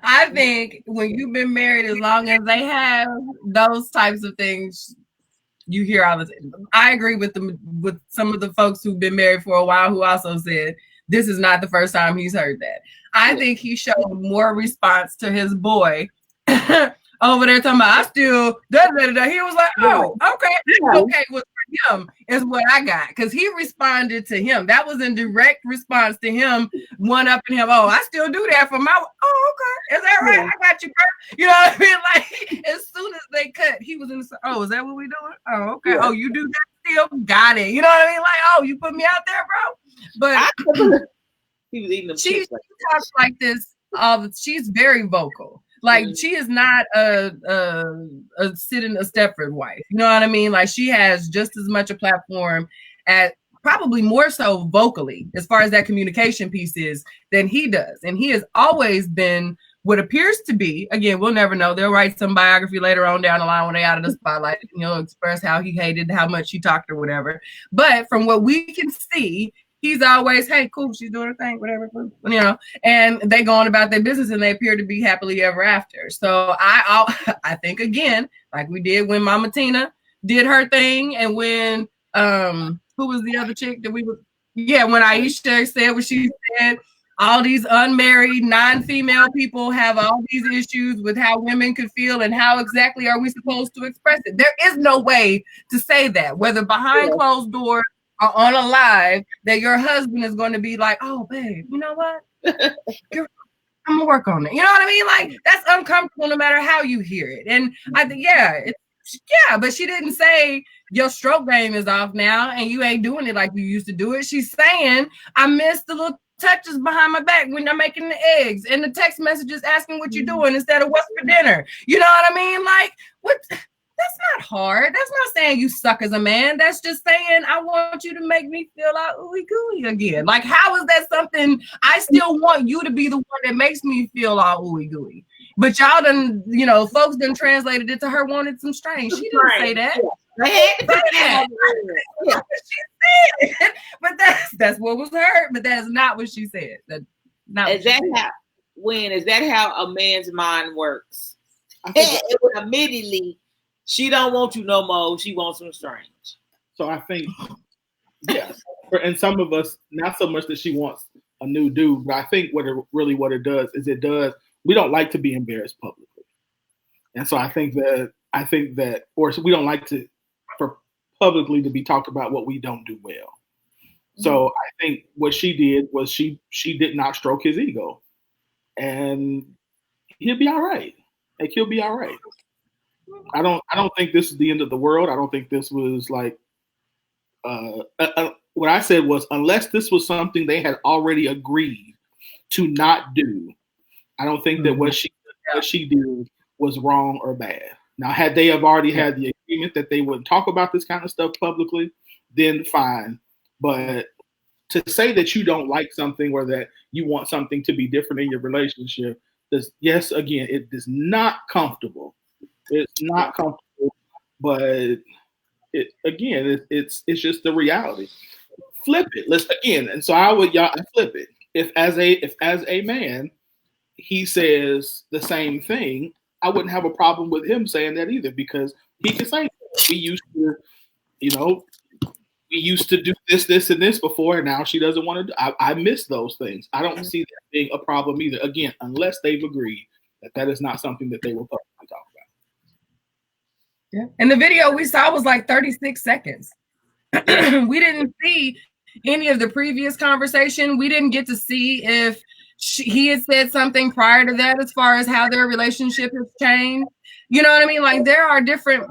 I think when you've been married as long as they have, those types of things you hear all the time. I agree with some of the folks who've been married for a while who also said this is not the first time he's heard that. I think he showed more response to his boy over there talking about I still da. He was like, oh, okay, that's okay with him is what I got, because he responded to him. That was in direct response to him one-upping him. Oh, I still do that for my. Oh, okay, is that right? I got you, bro. You know what I mean? Like as soon as they cut, he was in the. Oh, is that what we doing? Oh, okay. Oh, you do that still? Got it. You know what I mean? Like, oh, you put me out there, bro. But he was eating she talks like this. She's very vocal. Like she is not a sitting a Stepford wife. You know what I mean? Like she has just as much a platform at probably more so vocally as far as that communication piece is than he does. And he has always been what appears to be, again, we'll never know. They'll write some biography later on down the line when they're out of the spotlight, you know, express how he hated, how much he talked or whatever. But from what we can see, he's always, hey, cool, she's doing her thing, whatever, you know, and they go on about their business and they appear to be happily ever after. So I think, again, like we did when Mama Tina did her thing, and when, who was the other chick that we were, when Aisha said what she said, all these unmarried, non-female people have all these issues with how women could feel and how exactly are we supposed to express it. There is no way to say that, whether behind closed doors or on a live, that your husband is going to be like, oh, babe, you know what? I'm gonna work on it. You know what I mean? Like that's uncomfortable no matter how you hear it. And I think, but she didn't say your stroke game is off now and you ain't doing it like you used to do it. She's saying, I miss the little touches behind my back when I'm making the eggs and the text messages asking what you're doing instead of what's for dinner. You know what I mean? Like, what? That's not hard. That's not saying you suck as a man. That's just saying I want you to make me feel like ooey gooey again. Like, how is that something? I still want you to be the one that makes me feel all ooey gooey. But y'all done, you know, folks done translated it to her wanted some strange. She didn't say that. She said, but that's what was heard. But that is not what she said. Is that how a man's mind works? It would immediately. She don't want you no more. She wants some strange. So I think, yes. And some of us, not so much that she wants a new dude, but I think what it does is we don't like to be embarrassed publicly. And so I think that, or we don't like for publicly to be talked about what we don't do well. So I think what she did was she did not stroke his ego, and he'll be all right. Like he'll be all right. I don't think this is the end of the world. I don't think this was like what I said was, unless this was something they had already agreed to not do, I don't think that what she did was wrong or bad. Now, had they have already had the agreement that they wouldn't talk about this kind of stuff publicly, then fine. But to say that you don't like something or that you want something to be different in your relationship, it is not comfortable. It's not comfortable, but it's just the reality. Flip it. And so I flip it. If as a man, he says the same thing, I wouldn't have a problem with him saying that either, because he can say we used to do this, and this before, and now she doesn't want to do. I miss those things. I don't see that being a problem either. Again, unless they've agreed that is not something that they will publicly talk about. Yeah. And the video we saw was like 36 seconds. We didn't see any of the previous conversation. We didn't get to see if he had said something prior to that as far as how their relationship has changed. You know what I mean? Like there are different.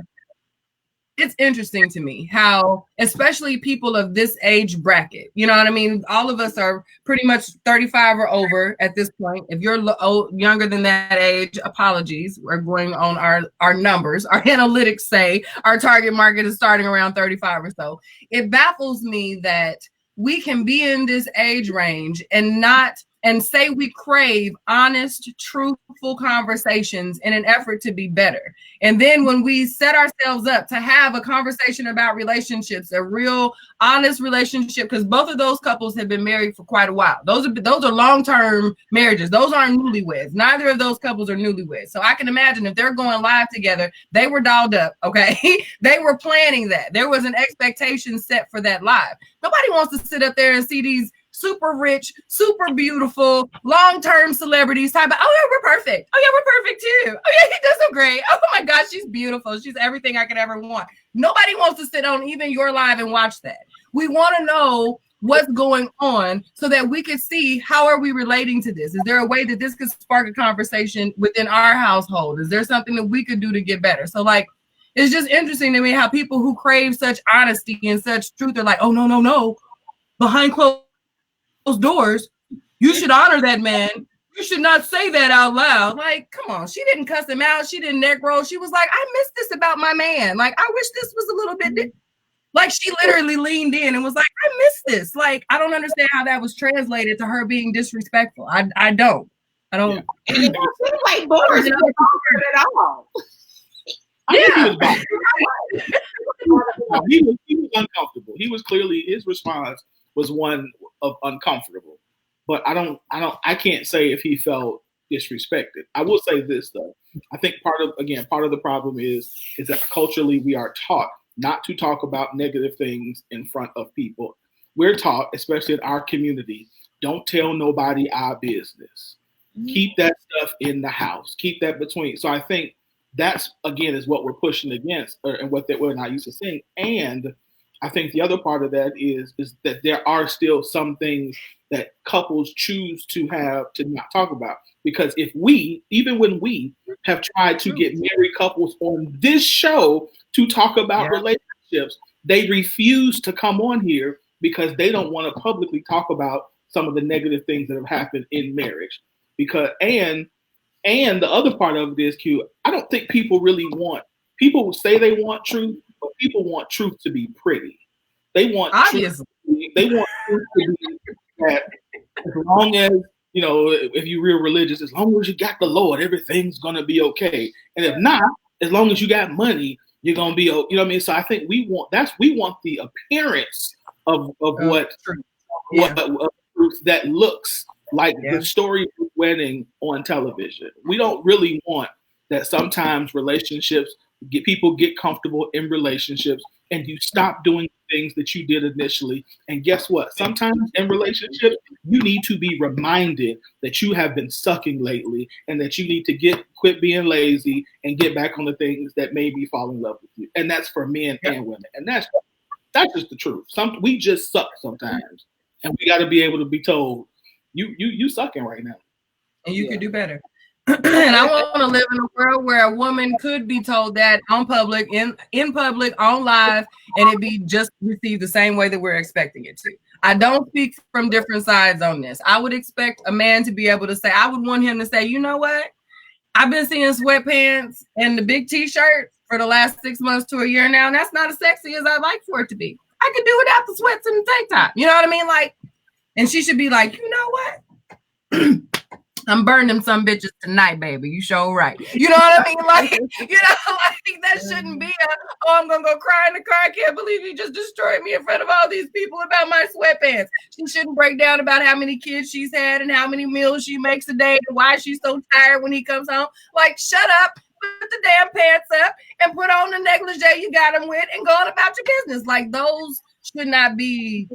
It's interesting to me how, especially people of this age bracket, you know what I mean? All of us are pretty much 35 or over at this point. If you're younger than that age, apologies. We're going on our numbers. Our analytics say our target market is starting around 35 or so. It baffles me that we can be in this age range and say we crave honest, truthful conversations in an effort to be better. And then when we set ourselves up to have a conversation about relationships, a real honest relationship, because both of those couples have been married for quite a while. Those are long-term marriages. Those aren't newlyweds. Neither of those couples are newlyweds. So I can imagine if they're going live together, they were dolled up, okay? They were planning that. There was an expectation set for that live. Nobody wants to sit up there and see these super rich, super beautiful, long-term celebrities type of, oh yeah, we're perfect. Oh yeah, we're perfect too. Oh yeah, he does so great. Oh my gosh, she's beautiful. She's everything I could ever want. Nobody wants to sit on even your live and watch that. We want to know what's going on so that we can see how are we relating to this. Is there a way that this could spark a conversation within our household? Is there something that we could do to get better? So like, it's just interesting to me how people who crave such honesty and such truth are like, oh no, behind closed doors, you should honor that man. You should not say that out loud. Like, come on, she didn't cuss him out. She didn't neck roll. She was like, I miss this about my man. Like, I wish this was a little bit like she literally leaned in and was like, I miss this. Like, I don't understand how that was translated to her being disrespectful. I don't. And it don't seem like Boris was bothered at all. Yeah. He was uncomfortable. He was clearly, his response was one of uncomfortable. But I can't say if he felt disrespected. I will say this though. I think part of the problem is that culturally we are taught not to talk about negative things in front of people. We're taught, especially in our community, don't tell nobody our business. Keep that stuff in the house. Keep that between. So I think that's, again, is what we're pushing against, and what we're not used to seeing. And I think the other part of that is that there are still some things that couples choose to not talk about. Because even when we have tried to get married couples on this show to talk about relationships, they refuse to come on here because they don't want to publicly talk about some of the negative things that have happened in marriage. And the other part of it is, Q, I don't think people will say they want truth, but people want truth to be pretty. They want obviously truth to be that as long as, if you're real religious, as long as you got the Lord, everything's gonna be okay. And if not, as long as you got money, you're gonna be, you know what I mean? So I think we want the appearance of what truth that looks like the story of wedding on television. We don't really want that. Sometimes people get comfortable in relationships and you stop doing things that you did initially. And guess what? Sometimes in relationships, you need to be reminded that you have been sucking lately and that you need to quit being lazy and get back on the things that maybe fall in love with you. And that's for men and women. And that's just the truth. We just suck sometimes. And we got to be able to be told, you sucking right now. And you could do better. And I want to live in a world where a woman could be told that on public, in public, on live, and it be just received the same way that we're expecting it to. I don't speak from different sides on this. I would expect a man to be able to say, I would want him to say, you know what? I've been seeing sweatpants and the big t-shirt for the last 6 months to a year now, and that's not as sexy as I'd like for it to be. I could do without the sweats and the tank top. You know what I mean? Like, and she should be like, you know what? I'm burning them some bitches tonight, baby. You sure right. You know what I mean? Like, that shouldn't be I'm gonna go cry in the car. I can't believe you just destroyed me in front of all these people about my sweatpants. She shouldn't break down about how many kids she's had and how many meals she makes a day and why she's so tired when he comes home. Like, shut up, put the damn pants up and put on the negligee you got them with and go on about your business. Like, those should not be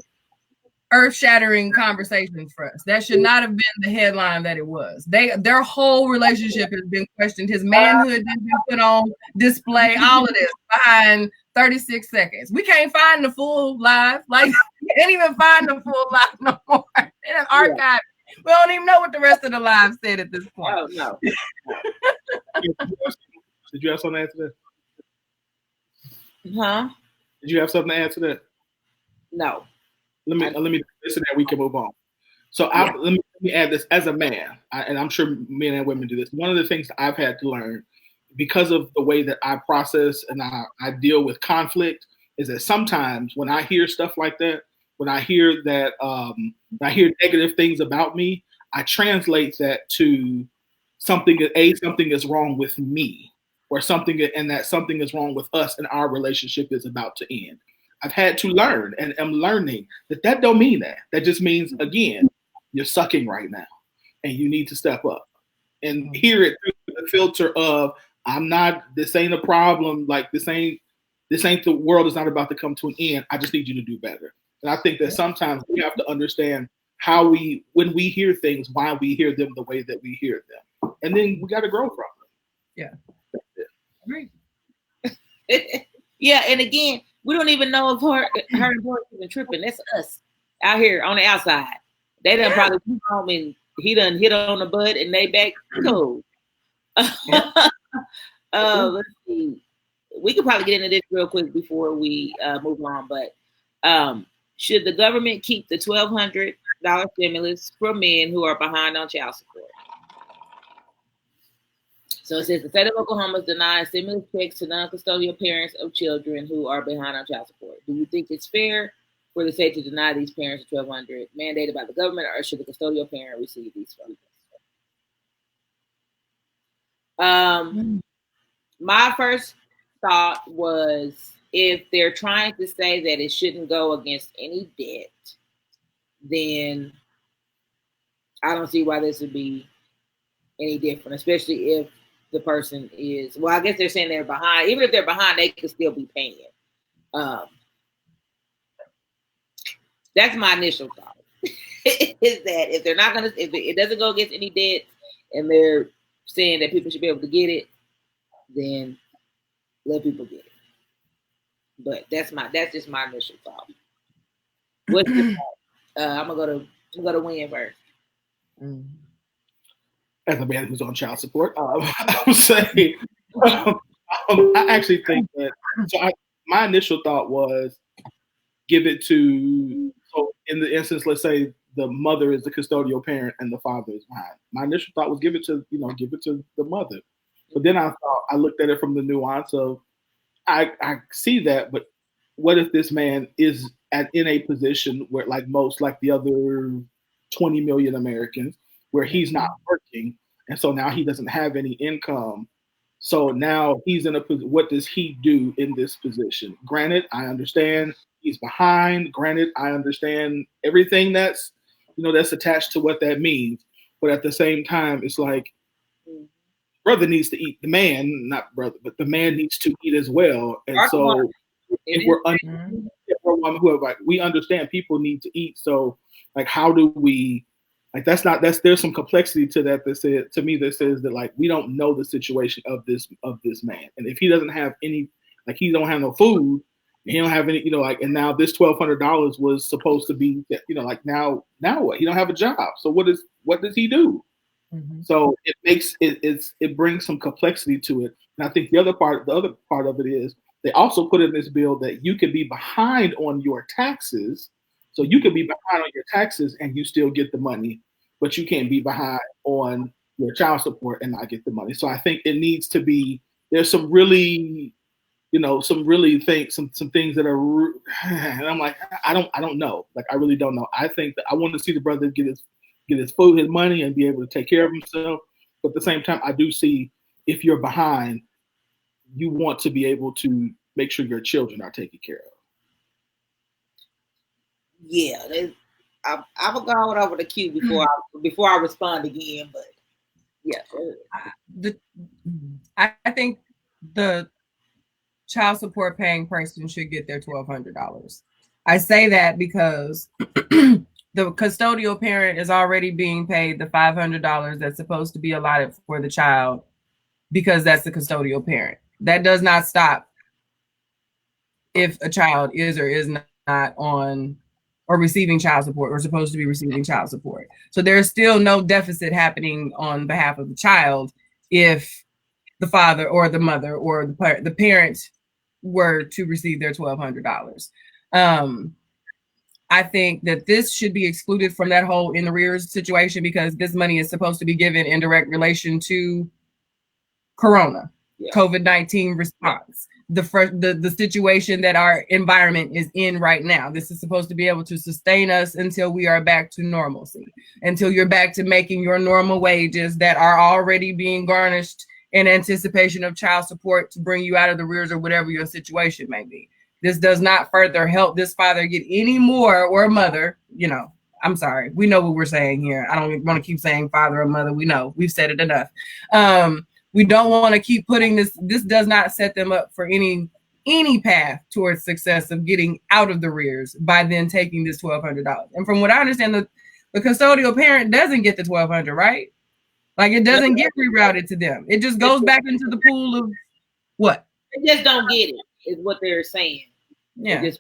earth-shattering conversations for us. That should not have been the headline that it was. Their whole relationship has been questioned. His manhood has been put on display. All of this behind 36 seconds. We can't find the full live. Like, we can't even find the full live no more. In an archive. We don't even know what the rest of the live said at this point. Oh, no. Did you have something to add to that? Huh? Did you have something to add to that? No. Let me listen, and we can move on. So let me add this as a man, and I'm sure men and women do this. One of the things that I've had to learn because of the way that I process and I deal with conflict is that sometimes when I hear stuff like that, when I hear that, I hear negative things about me, I translate that to something is wrong with me, or something is wrong with us and our relationship is about to end. I've had to learn and am learning that don't mean that. That just means, again, you're sucking right now and you need to step up and hear it through the filter of this ain't a problem. Like this ain't the world is not about to come to an end. I just need you to do better. And I think that sometimes we have to understand when we hear things, why we hear them the way that we hear them, and then we got to grow from them. Yeah. Right. Yeah, and again, we don't even know if her and boy even tripping. That's us out here on the outside. They done probably come home and he done hit on the butt and they back cool. Let's see. We could probably get into this real quick before we move on, but should the government keep the $1,200 stimulus for men who are behind on child support? So it says the state of Oklahoma is denying stimulus checks to non-custodial parents of children who are behind on child support. Do you think it's fair for the state to deny these parents the $1,200 mandated by the government, or should the custodial parent receive these funds? My first thought was, if they're trying to say that it shouldn't go against any debt, then I don't see why this would be any different, especially if the person is, well, I guess they're saying they're behind. Even if they're behind, they could still be paying. That's my initial thought. Is that if they're not gonna, if it doesn't go against any debt, and they're saying that people should be able to get it, then let people get it. But that's just my initial thought. What's the I'm gonna go to Wynn first. As a man who's on child support, I would say I actually think that. So my initial thought was give it to. So in the instance, let's say the mother is the custodial parent and the father is behind. My initial thought was give it to the mother. But then I looked at it from the nuance of I see that, but what if this man is in a position where, like the other 20 million Americans, where he's not working, and so now he doesn't have any income. So now he's in a position. What does he do in this position? Granted, I understand he's behind. Granted, I understand everything that's attached to what that means. But at the same time, it's like brother needs to eat. The man, not brother, but the man needs to eat as well. And so if we understand people need to eat. So like, how do we? Like there's some complexity to that said to me that says that like we don't know the situation of this man, and if he doesn't have any, like he don't have no food, he don't have any, and now this $1,200 was supposed to be, like now what? He don't have a job, so what does he do? Mm-hmm. So it brings some complexity to it, and I think the other part of it is they also put in this bill that you can be behind on your taxes. So you can be behind on your taxes and you still get the money, but you can't be behind on your child support and not get the money. So I think it needs to be, there's some really, some things that are, and I'm like, I don't know. Like, I really don't know. I think that I want to see the brother get his food, his money, and be able to take care of himself. But at the same time, I do see if you're behind, you want to be able to make sure your children are taken care of. Yeah, I'm gonna go over the queue before I respond again. But yeah, I think the child support paying person should get their $1,200. I say that because the custodial parent is already being paid the $500 that's supposed to be allotted for the child because that's the custodial parent. That does not stop if a child is or is not on or receiving child support or supposed to be receiving child support. So there's still no deficit happening on behalf of the child if the father or the mother or the parent were to receive their $1,200. I think that this should be excluded from that whole in arrears situation because this money is supposed to be given in direct relation to Corona, COVID-19 response. The situation that our environment is in right now. This is supposed to be able to sustain us until we are back to normalcy, until you're back to making your normal wages that are already being garnished in anticipation of child support to bring you out of the rears or whatever your situation may be. This does not further help this father get any more, or mother, I'm sorry. We know what we're saying here. I don't want to keep saying father or mother. We know, we've said it enough. We don't want to keep putting this does not set them up for any path towards success of getting out of the rears by then taking this $1,200. And from what I understand, the the custodial parent doesn't get the $1,200, right? Like it doesn't get rerouted to them. It just goes back into the pool of what? They just don't get it, is what they're saying. Yeah.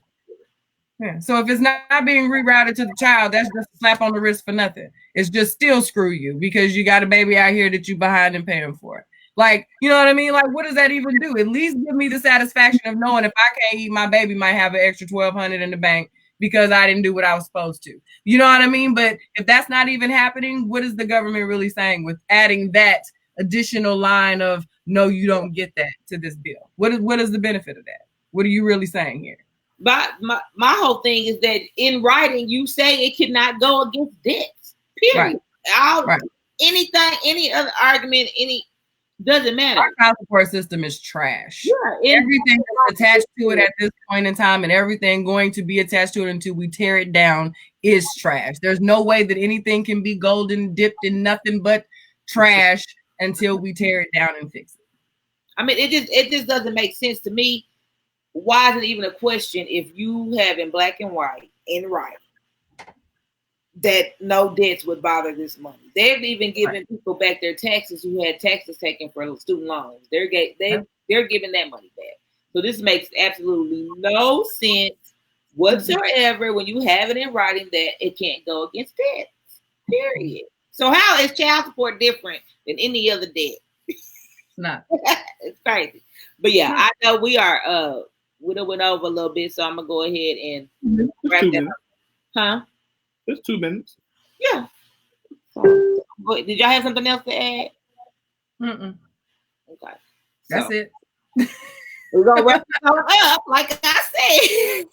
Yeah. So if it's not being rerouted to the child, that's just a slap on the wrist for nothing. It's just still screw you because you got a baby out here that you behind and paying for. Like, you know what I mean? Like, what does that even do? At least give me the satisfaction of knowing if I can't eat, my baby might have an extra $1,200 in the bank because I didn't do what I was supposed to. You know what I mean? But if that's not even happening, what is the government really saying with adding that additional line of no, you don't get that to this bill? What is the benefit of that? What are you really saying here? But my whole thing is that in writing, you say it cannot go against debts. Period. Right. Anything, any other argument, doesn't matter. Our child support system is trash. Yeah, everything that's attached to it at this point in time and everything going to be attached to it until we tear it down is trash. There's no way that anything can be golden dipped in nothing but trash until we tear it down and fix it. I mean, it just doesn't make sense to me. Why is it even a question if you have in black and white in writing that no debts would bother this money? They've even given people back their taxes who had taxes taken for student loans. They're giving that money back. So this makes absolutely no sense whatsoever when you have it in writing that it can't go against debts. Period. So how is child support different than any other debt? It's not. It's crazy. But yeah, I know we are we done went over a little bit, so I'm gonna go ahead and wrap that up. Huh? It's 2 minutes. Yeah. So, did y'all have something else to add? Mm-mm. Okay. That's it. We're gonna wrap it up, like I said.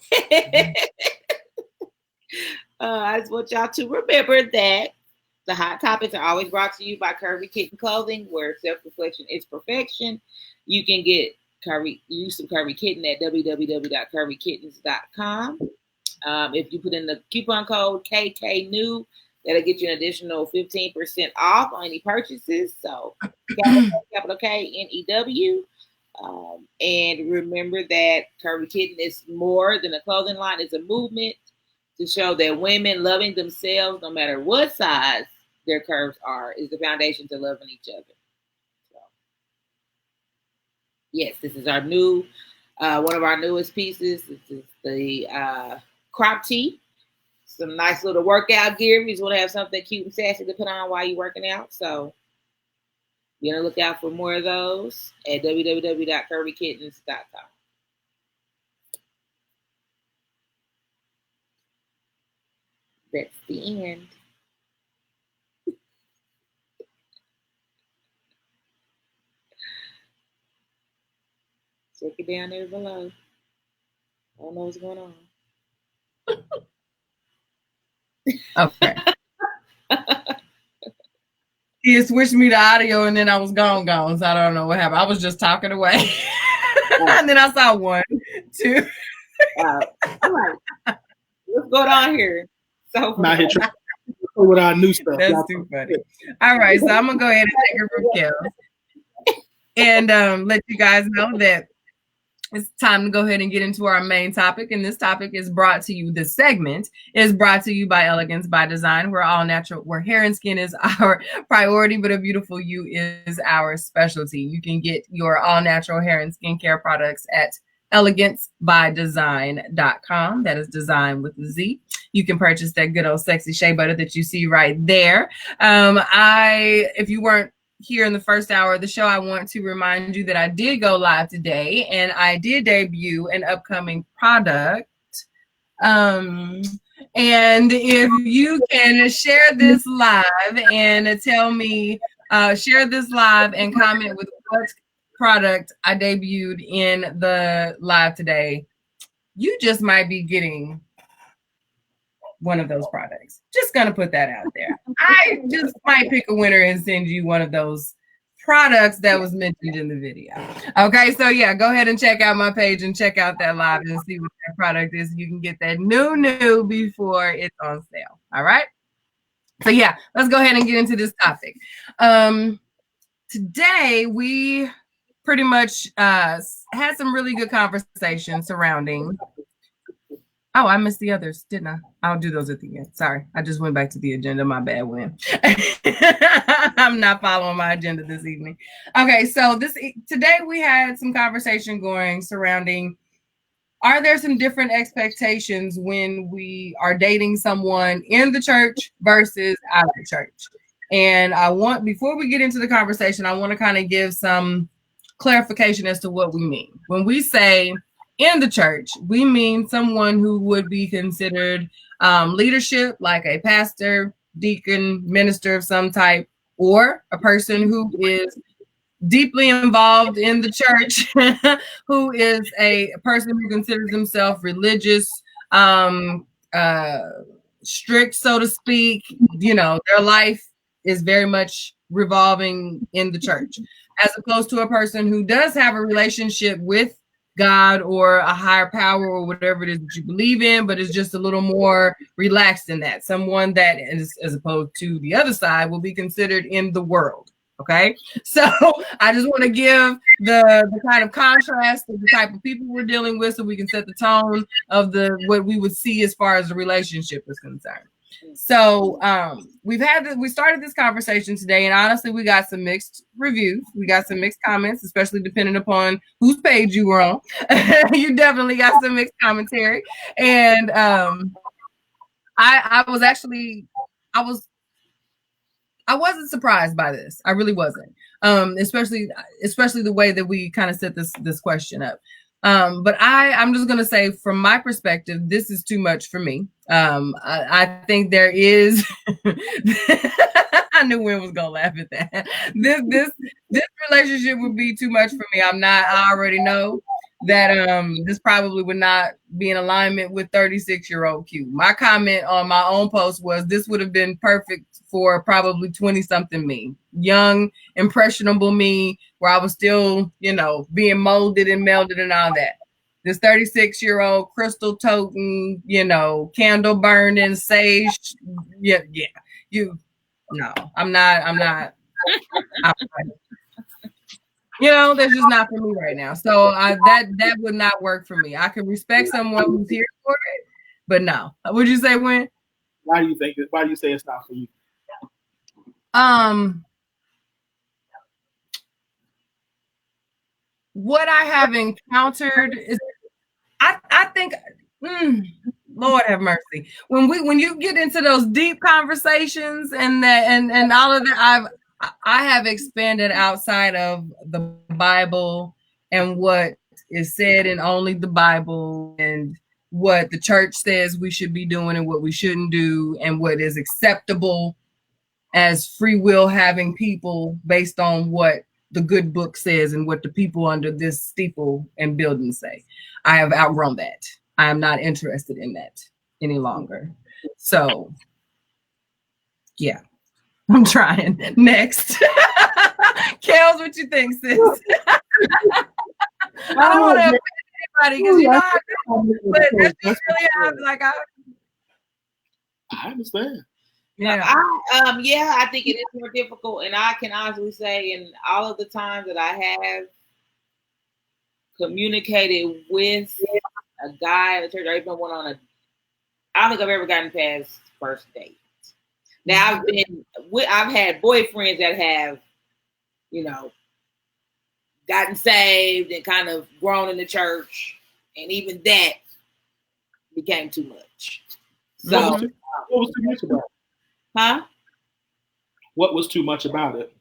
I just want y'all to remember that the hot topics are always brought to you by Curvy Kitten Clothing, where self-reflection is perfection. You can get use some Curvy Kitten at www.curvykittens.com. If you put in the coupon code KKNEW, that'll get you an additional 15% off on any purchases. So capital KNEW. And remember that Curvy Kitten is more than a clothing line. It's a movement to show that women loving themselves, no matter what size their curves are, is the foundation to loving each other. So, yes, this is our new, one of our newest pieces. This is the crop tee. Some nice little workout gear. You just want to have something cute and sassy to put on while you're working out. So be on the lookout for more of those at www.curvykittens.com. That's the end. Check it down there below. I don't know what's going on. Okay. He switched me to audio and then I was gone. So I don't know what happened. I was just talking away. And then I saw 1, 2. All right. What's going on here? So Not here trying with our new stuff. That's too funny. All right, so I'm gonna go ahead and take it from Kel and let you guys know that it's time to go ahead and get into our main topic. And this topic is brought to you, this segment is brought to you by Elegance by Design, where all natural, where hair and skin is our priority, but a beautiful you is our specialty. You can get your all natural hair and skincare products at elegancebydesign.com. That is design with a Z. You can purchase that good old sexy shea butter that you see right there. If you weren't here in the first hour of the show, I want to remind you that I did go live today and I did debut an upcoming product. And if you can share this live and tell me, share this live and comment with what product I debuted in the live today, you just might be getting one of those products. Just gonna put that out there. I just might pick a winner and send you one of those products that was mentioned in the video. Okay, so yeah, go ahead and check out my page and check out that live and see what that product is. You can get that new before it's on sale. All right. So yeah, let's go ahead and get into this topic. Today we pretty much had some really good conversation surrounding Oh, I missed the others, didn't I? I'll do those at the end. Sorry, I just went back to the agenda. My bad, Win. I'm not following my agenda this evening. Okay, so today we had some conversation going surrounding, are there some different expectations when we are dating someone in the church versus out of the church? And before we get into the conversation, I want to kind of give some clarification as to what we mean. When we say in the church, we mean someone who would be considered leadership, like a pastor, deacon, minister of some type, or a person who is deeply involved in the church, who is a person who considers himself religious, strict, so to speak. You know, their life is very much revolving in the church, as opposed to a person who does have a relationship with God or a higher power or whatever it is that you believe in, but is just a little more relaxed in that. Someone that is, as opposed to the other side, will be considered in the world. Okay, so I just want to give the kind of contrast of the type of people we're dealing with, so we can set the tone of what we would see as far as the relationship is concerned. So we started this conversation today, and honestly, we got some mixed reviews. We got some mixed comments, especially depending upon whose page you were on. You definitely got some mixed commentary. And I wasn't surprised by this. I really wasn't. Especially the way that we kind of set this question up. But I'm just gonna say, from my perspective, this is too much for me. I think there is. I knew Wynn was gonna laugh at that. This relationship would be too much for me. I already know that this probably would not be in alignment with 36-year-old Q. My comment on my own post was this would have been perfect for probably 20-something me, young, impressionable me, where I was still, being molded and melded and all that. This 36-year-old crystal toting, candle burning, sage. Yeah. No, I'm not. That's just not for me right now. So that would not work for me. I can respect someone who's here for it, but no. Would you say, Wynn? Why do you say it's not for you? What I have encountered is, I think, Lord have mercy. When you get into those deep conversations and all of that, I have expanded outside of the Bible and what is said in only the Bible, and what the church says we should be doing and what we shouldn't do, and what is acceptable as free will having people based on what the good book says and what the people under this steeple and building say. I have outgrown that. I am not interested in that any longer. So, yeah. I'm trying. Next. Kels, what you think, sis? I don't want to offend anybody, because but that's just really how I understand. Yeah. I think it is more difficult, and I can honestly say, in all of the times that I have communicated with a guy at the church, or even went on I don't think I've ever gotten past first date. Now I've had boyfriends that have, gotten saved and kind of grown in the church, and even that became too much. So what was too much about it? Huh? What was too much about it?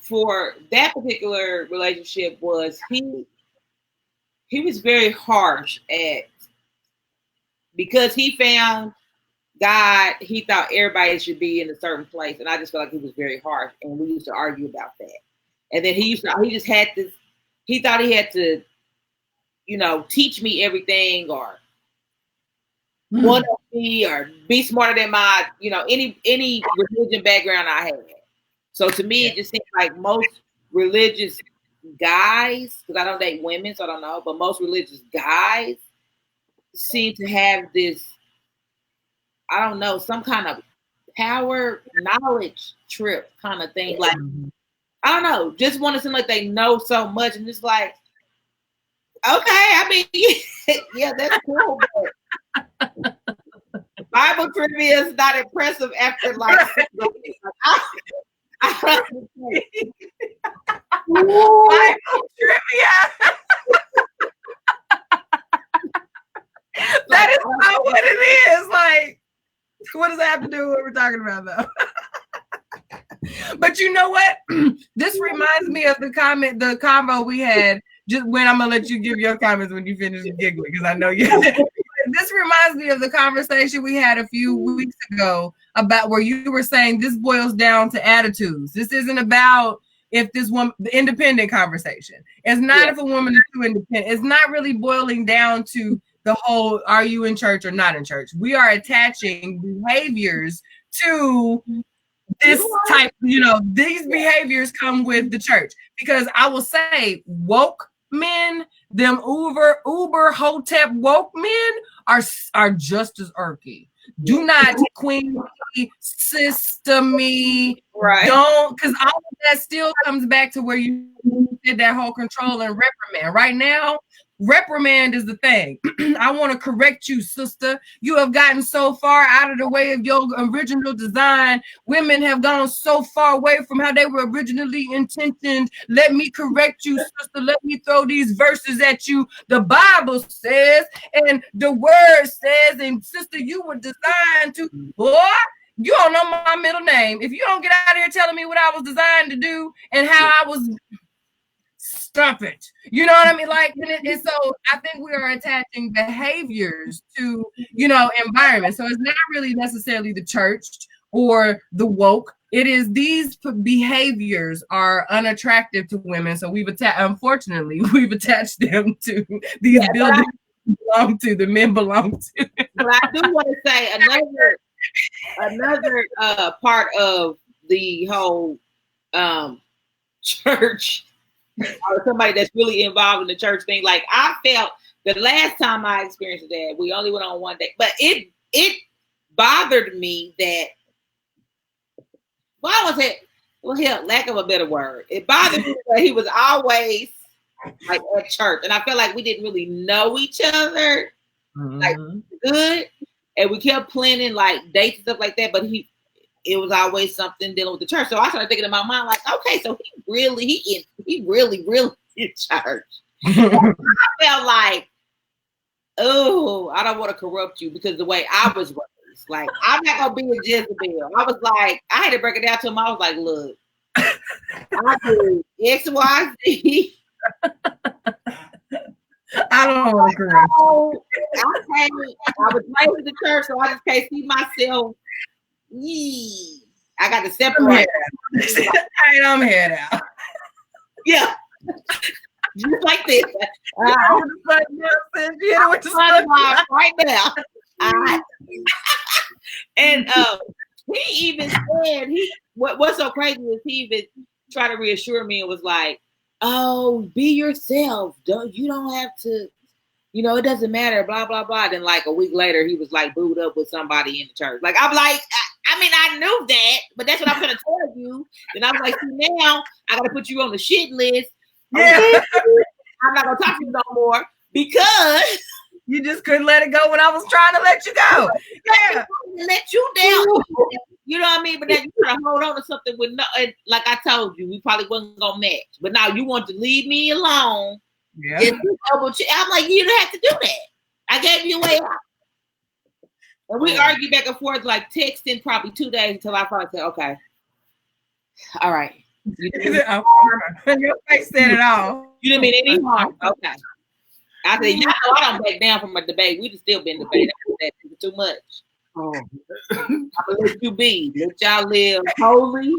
For that particular relationship was he was very harsh because he found God, he thought everybody should be in a certain place, and I just felt like he was very harsh, and we used to argue about that. And then he thought he had to, teach me everything, or one of me, or be smarter than my, any religion background I had. So to me, it just seems like most religious guys, because I don't date women, so I don't know, but most religious guys seem to have this, I don't know, some kind of power knowledge trip kind of thing. Like, I don't know, just want to seem like they know so much, and just like, I mean, yeah, that's cool. But Bible trivia is not impressive after like. Bible trivia. That is not what it is. Like, what does that have to do with what we're talking about, though? But you know what? This reminds me of the convo we had. Just when I'm gonna let you give your comments when you finish giggling, because I know you. This reminds me of the conversation we had a few weeks ago about where you were saying this boils down to attitudes. This isn't about if this woman, the independent conversation. It's not if a woman is too independent. It's not really boiling down to the whole, are you in church or not in church? We are attaching behaviors to this type, these behaviors come with the church. Because I will say woke men, them uber hotep woke men are just as irky. Do not queen me, sister me, right? Don't, because all of that still comes back to where you did that whole control and reprimand. Right now, reprimand is the thing. I want to correct you, sister. You have gotten so far out of the way of your original design. Women have gone so far away from how they were originally intentioned. Let me correct you, sister. Let me throw these verses at you. The Bible says, and the word says, and sister, you were designed to, boy, you don't know my middle name. If you don't get out of here telling me what I was designed to do and how I was, stop it. You know what I mean? Like, and so I think we are attaching behaviors to, environment. So it's not really necessarily the church or the woke. It is these behaviors are unattractive to women. So unfortunately, we've attached them to these buildings the men belong to. But I do want to say another part of the whole church, or somebody that's really involved in the church thing. Like, I felt the last time I experienced that, we only went on one day, but it bothered me that, lack of a better word, it bothered me that he was always like at church, and I felt like we didn't really know each other like good, and we kept planning like dates and stuff like that, but it was always something dealing with the church. So I started thinking in my mind, like, okay, so he really in church. I felt like, oh, I don't want to corrupt you, because the way I was raised, like, I'm not gonna be a Jezebel. I was like, I had to break it down to him. I was like, look, I do X, Y, Z. I don't want to correct you. I was raised in the church, so I just can't see myself. I got to separate. I'm head out. Yeah. Just like this. Right now. And he even said, what's so crazy is he even tried to reassure me. It was like, oh, be yourself. You don't have to, it doesn't matter, blah, blah, blah. Then like a week later, he was like booed up with somebody in the church. Like, I'm like, I knew that, but that's what I'm going to tell you. Then I was like, see, now I got to put you on the shit list. Yeah. I'm not going to talk to you no more, because you just couldn't let it go when I was trying to let you go. Yeah. Let you down. You know what I mean? But then you try to hold on to something with like I told you, we probably wasn't going to match. But now you want to leave me alone. Yeah. I'm like, you don't have to do that. I gave you a way out. And we argued back and forth, like texting probably 2 days, until I finally said, okay. All right. Your face said it all. You didn't mean any harm. Okay. I said, y'all know I don't back down from a debate. We'd still been debating that too much. Oh. I'm gonna let you be. Let y'all live holy,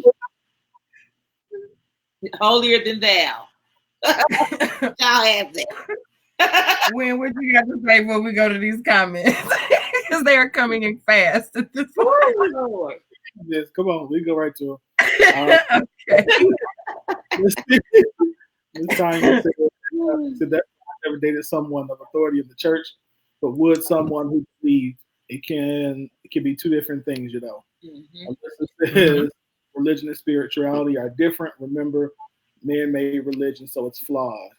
holier than thou. Y'all have that. When what you got to say before we go to these comments? Because they are coming in fast at this point. Yes, come on, we go right to them. Okay. This time said that I never dated someone of authority of the church, but would someone who believed it can be two different things, Mm-hmm. It says religion and spirituality are different. Remember, man-made religion, so it's flawed.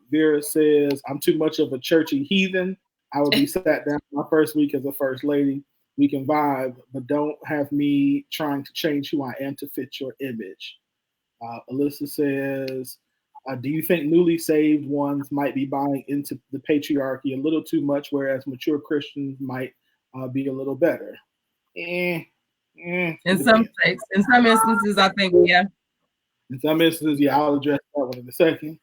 Vera says, I'm too much of a churchy heathen. I would be sat down my first week as a first lady. We can vibe, but don't have me trying to change who I am to fit your image. Alyssa says, do you think newly saved ones might be buying into the patriarchy a little too much, whereas mature Christians might be a little better? In some instances, I think, yeah. In some instances, yeah, I'll address that one in a second.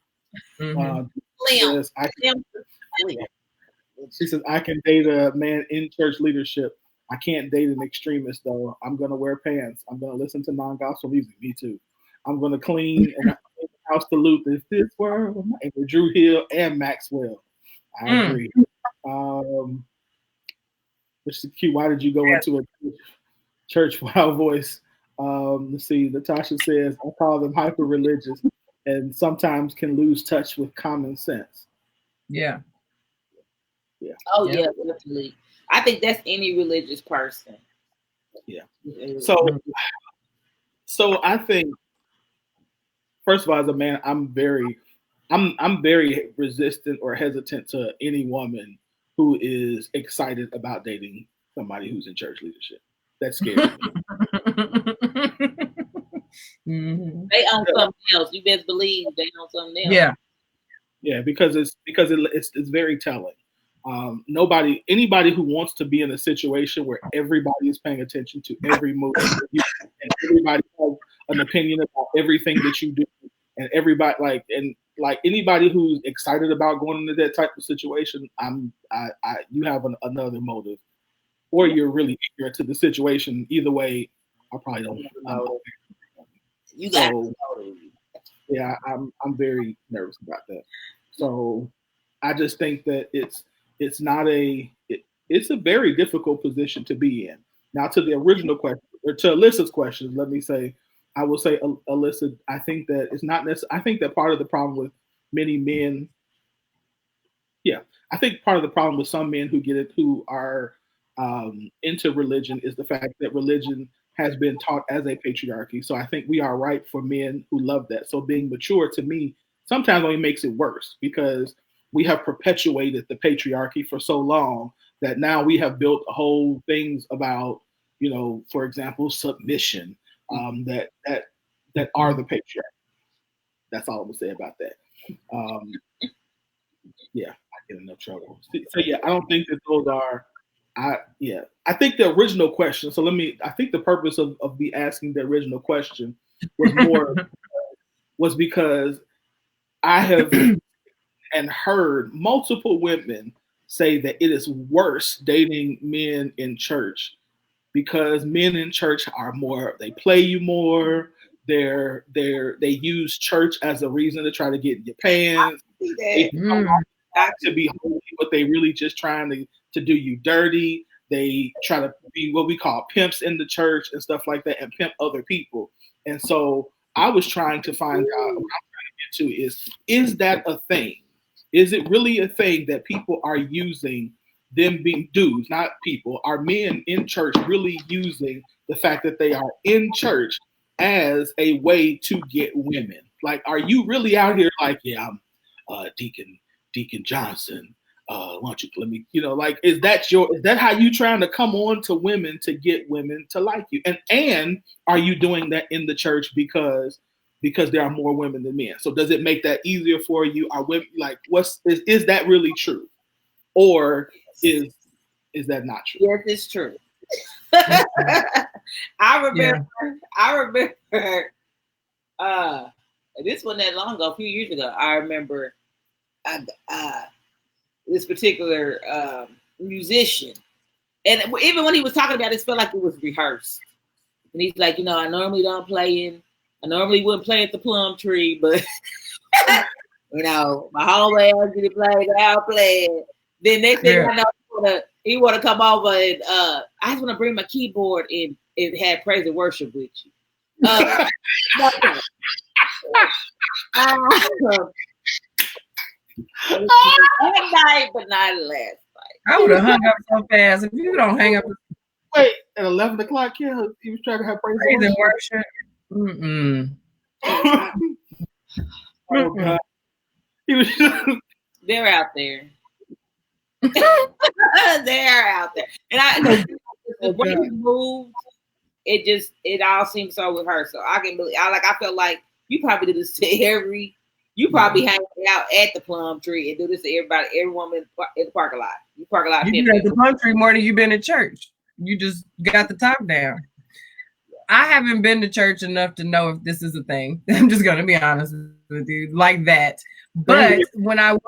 She says, I can date a man in church leadership. I can't date an extremist, though. I'm going to wear pants. I'm going to listen to non-gospel music. Me too. I'm going to clean and house to loot this world. And with Drew Hill and Maxwell. I agree. Which is cute. Why did you go into a church wild voice? Let's see. Natasha says, I call them hyper religious and sometimes can lose touch with common sense. Yeah. Oh, yeah, definitely. I think that's any religious person. Yeah. So I think, first of all, as a man, I'm very resistant or hesitant to any woman who is excited about dating somebody who's in church leadership. That scares me. They own something else. You best believe they own something else. Yeah, because it's very telling. Anybody who wants to be in a situation where everybody is paying attention to every move and everybody has an opinion about everything that you do, and everybody anybody who's excited about going into that type of situation, you have another motive, or you're really ignorant to the situation. Either way, I probably don't know. You got yeah, I'm very nervous about that. So I just think that it's a very difficult position to be in. Now, to the original question, or to Alyssa's question, let me say, I will say, Alyssa, I think that it's not necessarily. I think that part of the problem with many men, I think part of the problem with some men who are into religion is the fact that religion has been taught as a patriarchy. So I think we are ripe for men who love that. So being mature, to me, sometimes only makes it worse, because we have perpetuated the patriarchy for so long that now we have built whole things about, for example, submission, that are the patriarchy. That's all I'm gonna say about that. Yeah, I get in no trouble. So yeah, I don't think that those are. I think the original question. So I think the purpose of me asking the original question was because I have and heard multiple women say that it is worse dating men in church, because men in church are more, they play you more. They use church as a reason to try to get in your pants. They to be holy, but they really just trying to do you dirty. They try to be what we call pimps in the church and stuff like that, and pimp other people. And so I was trying to find out, what I'm trying to get to is that a thing? Is it really a thing that people are using, them being dudes, not people, are men in church really using the fact that they are in church as a way to get women? Like, are you really out here like, yeah, I'm Deacon Johnson, why don't you let me, is that how you trying to come on to women to get women to like you? And are you doing that in the church because there are more women than men? So does it make that easier for you? Are women is that really true? Or is that not true? Yes, it's true. I remember this wasn't that long ago, a few years ago. I remember this particular musician, and even when he was talking about it, it felt like it was rehearsed. And he's like, I normally wouldn't play at the Plum Tree, but my hallway asked me to play, I'll play it. Then next thing I know, he want to come over and I just want to bring my keyboard and it had praise and worship with you. That night, but not last night. I would have hung up so fast. If you don't hang up. Wait, at 11 o'clock, he was trying to have praise and worship. Mm-mm. Oh, God. He was They're out there. They're out there. And the way he moved, it all seems so with her. So I can believe. I felt like you probably do this to you probably hang out at the plum tree and do this to every woman in the parking lot. You parking lot. You been at the plum tree more than you've been at church. You just got the top down. I haven't been to church enough to know if this is a thing. I'm just gonna be honest with you, like that. But when I was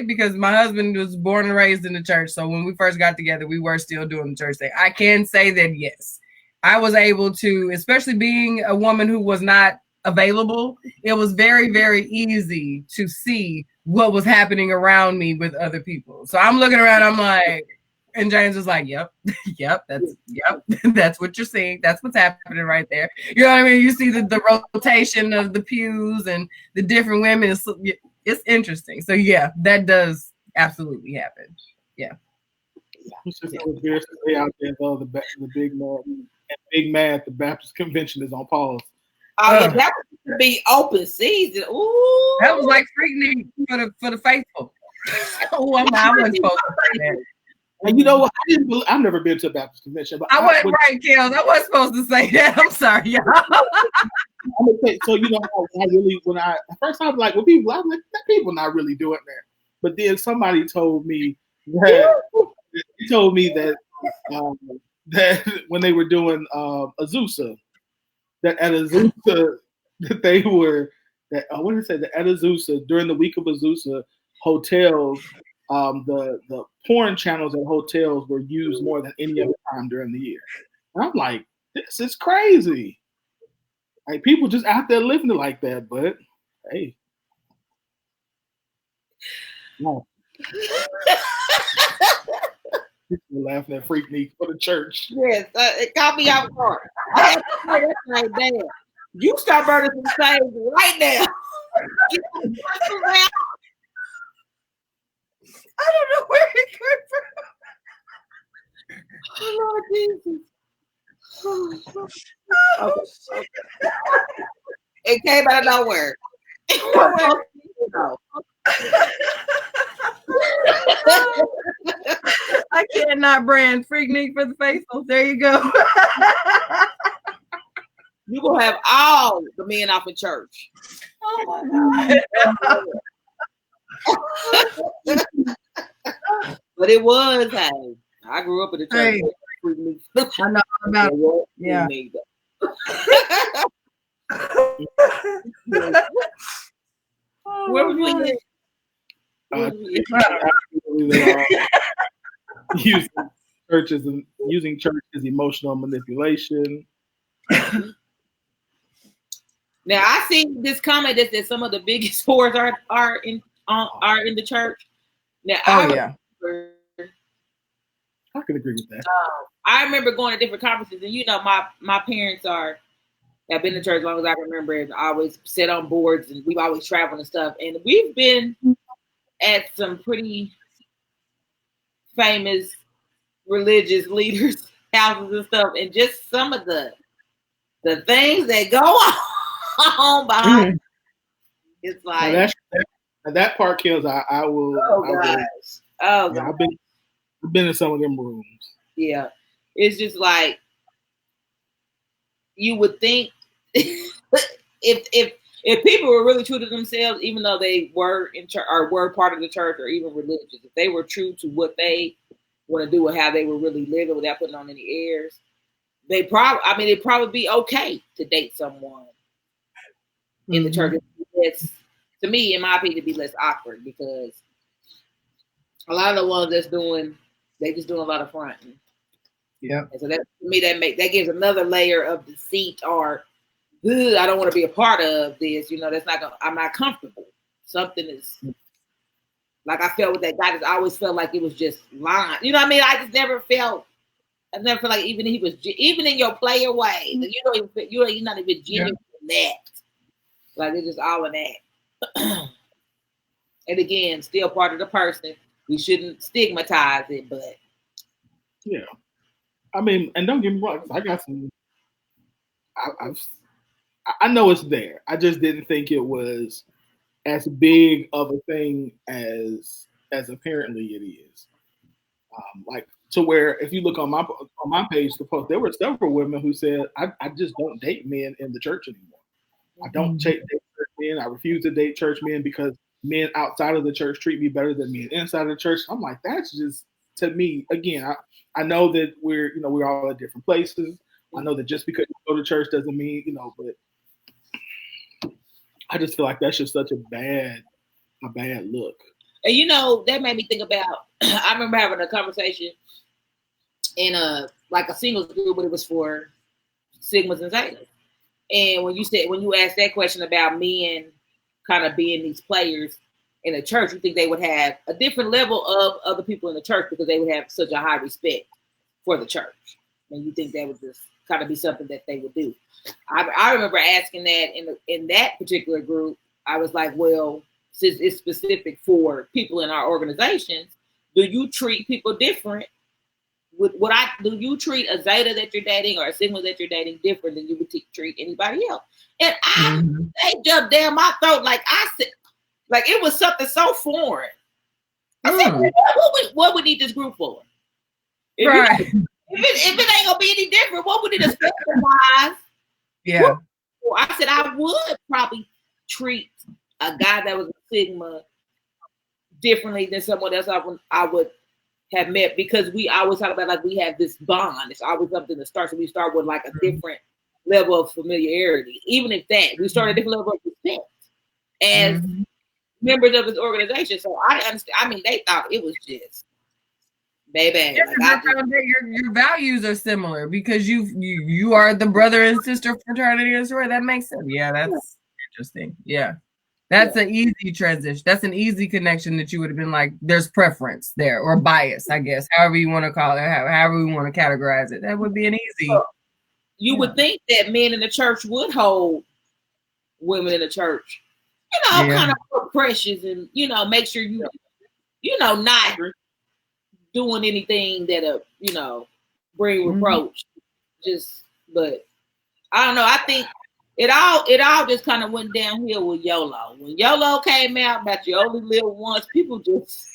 because my husband was born and raised in the church, so when we first got together, we were still doing the church thing. I can say that yes, I was able to, especially being a woman who was not available. It was very, very easy to see what was happening around me with other people. So I'm looking around, I'm like. And James was like, yep, that's what you're seeing. That's what's happening right there. You know what I mean? You see the rotation of the pews and the different women. It's interesting. So yeah, that does absolutely happen. Yeah. It's just weird to stay out there though. The big man at the Baptist convention is on pause. Oh yeah, that would be open season. Ooh, that was like freaking for the faithful. Oh, I wasn't supposed to say that. And you know what? I've never been to a Baptist convention, but I wasn't right, Kels. I wasn't supposed to say that. I'm sorry, y'all. So you know, I was like, people, I'm like, that people not really doing that. But then somebody told me that that when they were doing Azusa, that at Azusa that they were that what did it say that at Azusa during the week of Azusa hotels. The porn channels at hotels were used more than any other time during the year. And I'm like, this is crazy. Like people just out there living it like that, but hey. No. People laughing at Freaknik for the church. Yes, it caught me off guard. That's right there. You start burning some things right now. I don't know where it came from. Oh, Lord Jesus. Okay. It came out of nowhere. I cannot brand Freaknik for the faithful. There you go. You gonna have all the men off in church. Oh my God. But it was, hey, I grew up in the church. Hey, I know about it. Yeah. Where was we? Using church as emotional manipulation. Now I see this comment that some of the biggest whores are in the church. Now I can agree with that. I remember going to different conferences, and you know, my parents have been in church as long as I can remember, and always sit on boards, and we've always traveled and stuff. And we've been at some pretty famous religious leaders' houses and stuff, and just some of the things that go on behind. It's like that part kills. I will. Oh gosh. Oh yeah, I've been in some of them rooms. Yeah, it's just like you would think if people were really true to themselves, even though they were in church or were part of the church or even religious, if they were true to what they want to do and how they were really living without putting on any airs, it'd probably be okay to date someone in the church. It's, to me, in my opinion, it'd be less awkward because a lot of the ones they just doing a lot of fronting. Yeah. And so that, to me, that gives another layer of deceit or I don't want to be a part of this. You know, I'm not comfortable. Something is like I felt with that guy. I always felt like it was just lying. You know what I mean? I never felt like even in your player way, you're not even genuine in that. Like it's just all in that. And again, still part of the person. We shouldn't stigmatize it, but yeah. I mean, and don't get me wrong, I got some. I know it's there. I just didn't think it was as big of a thing as apparently it is. Like to where if you look on my page, the post, there were several women who said, I just don't date men in the church anymore. I don't date church men. I refuse to date church men because men outside of the church treat me better than men inside of the church. I'm like, that's just, to me, again, I know that we're all at different places. I know that just because you go to church doesn't mean, but I just feel like that's just such a bad look. And that made me think about, I remember having a conversation in a singles group, but it was for Sigmas and Zetas. And when you asked that question about men kind of being these players in the church, you think they would have a different level of other people in the church because they would have such a high respect for the church. And you think that would just kind of be something that they would do. I remember asking that in that particular group. I was like, well, since it's specific for people in our organizations, do you treat people different? Do you treat a Zeta that you're dating or a Sigma that you're dating different than you would treat anybody else? And they jumped down my throat like I said, like it was something so foreign. I said, what would need this group for? If it ain't gonna be any different, what would it specialize? Yeah. Well, I said I would probably treat a guy that was a Sigma differently than someone else I would have met, because we always talk about like we have this bond. It's always something to start. So we start with like a different level of familiarity. Even if that, we start at a different level of respect as members of this organization. So I understand. I mean, they thought it was just baby. Yeah, your values are similar because you are the brother and sister fraternity and sorority. That makes sense. Yeah, that's interesting. Yeah. That's an easy transition. That's an easy connection that you would have been like, there's preference there or bias, I guess, however you want to call it, however we want to categorize it. That would be an easy. You would think that men in the church would hold women in the church, kind of precious and, make sure you, not doing anything that, bring reproach. But I don't know. I think it all just kind of went downhill with YOLO. When YOLO came out about you only live once, people just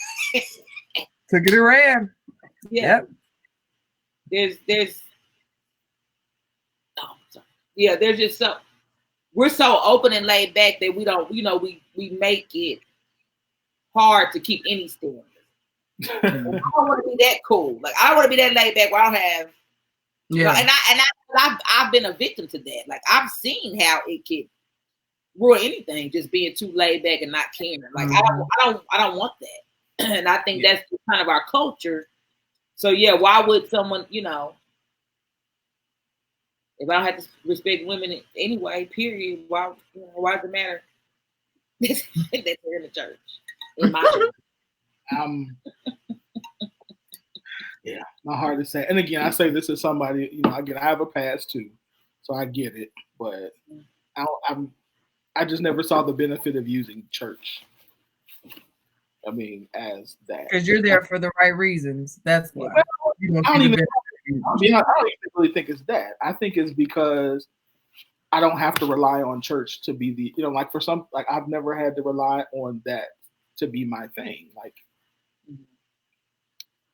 took it around. Yeah. Yep. There's just so we're so open and laid back that we don't, we make it hard to keep any standards. I don't want to be that cool. Like I don't want to be that laid back where I don't have. And I've been a victim to that. Like I've seen how it can ruin anything, just being too laid back and not caring. Like I don't want that. And I think that's kind of our culture. So why would someone, if I don't have to respect women anyway, period, why does it matter that they're in the church? In my church. Yeah, not hard to say. And again, I say this as somebody, again, I have a past too, so I get it. But I just never saw the benefit of using church. I mean, as that. Because you're there for the right reasons. That's why. I don't even really think it's that. I think it's because I don't have to rely on church to be the, like for some, like I've never had to rely on that to be my thing. Like,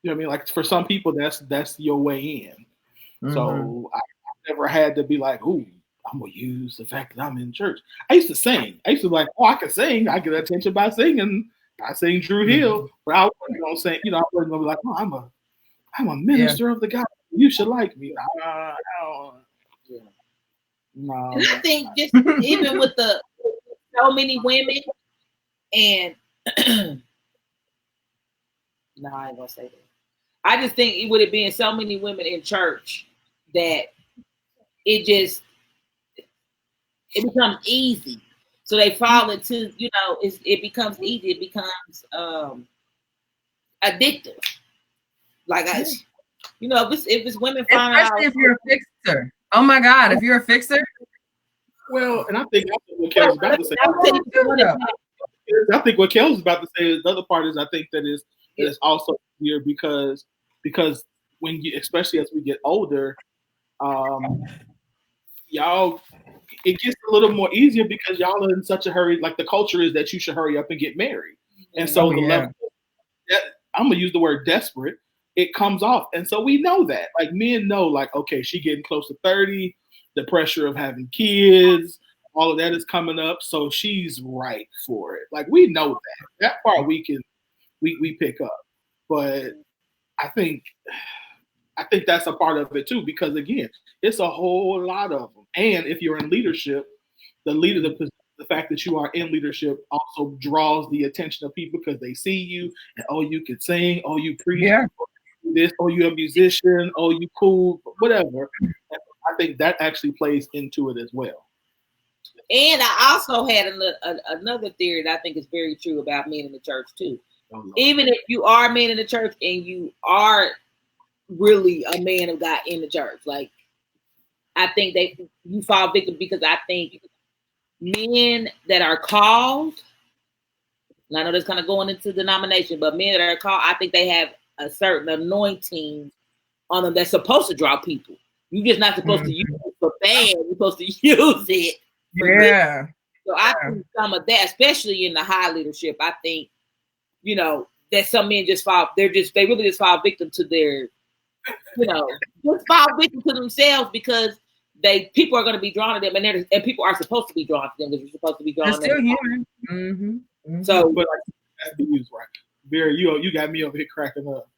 you know what I mean? Like for some people, that's your way in. So I've never had to be like, ooh, I'm going to use the fact that I'm in church. I used to sing. I used to like, I can sing. I get attention by singing. I sing Drew Hill. But I wasn't going to say, I wasn't going to be like, oh, I'm a minister of the gospel. You should like me. No. And I think just even with so many women and no, I ain't gonna say that. I just think it would have been so many women in church that it becomes easy. So they fall into, it becomes easy. It becomes addictive. Like if it's women finding out, especially if you're a fixer. Oh my God, if you're a fixer. Well, and I think what Kel's about to say. I think what Kel's about to say is the other part is I think that is also weird because when you, especially as we get older, y'all, it gets a little more easier because y'all are in such a hurry. Like the culture is that you should hurry up and get married. And so the level that, I'm gonna use the word desperate, it comes off. And so we know that. Like men know, like, okay, she getting close to 30, the pressure of having kids, all of that is coming up. So she's right for it. Like we know that. That part we pick up. But I think that's a part of it too, because again, it's a whole lot of them. And if you're in leadership, the fact that you are in leadership also draws the attention of people because they see you and oh, you can sing, oh, you preach, this, oh, you're a musician, oh, you cool, whatever. I think that actually plays into it as well. And I also had another theory that I think is very true about men in the church too. Even if you are a man in the church and you are really a man of God in the church, like I think you fall victim because I think men that are called, and I know that's kind of going into denomination, but men that are called, I think they have a certain anointing on them that's supposed to draw people. You're just not supposed to use it for fans. You're supposed to use it. Yeah. So I think some of that, especially in the high leadership, I think, you know, that some men they really just fall victim to their, you know, just fall victim to themselves because people are going to be drawn to them, and people are supposed to be drawn to them because you're supposed to be drawn to them. Still human. Mm-hmm. Mm-hmm. So, but like, that's the use right. Vera, you got me over here cracking up.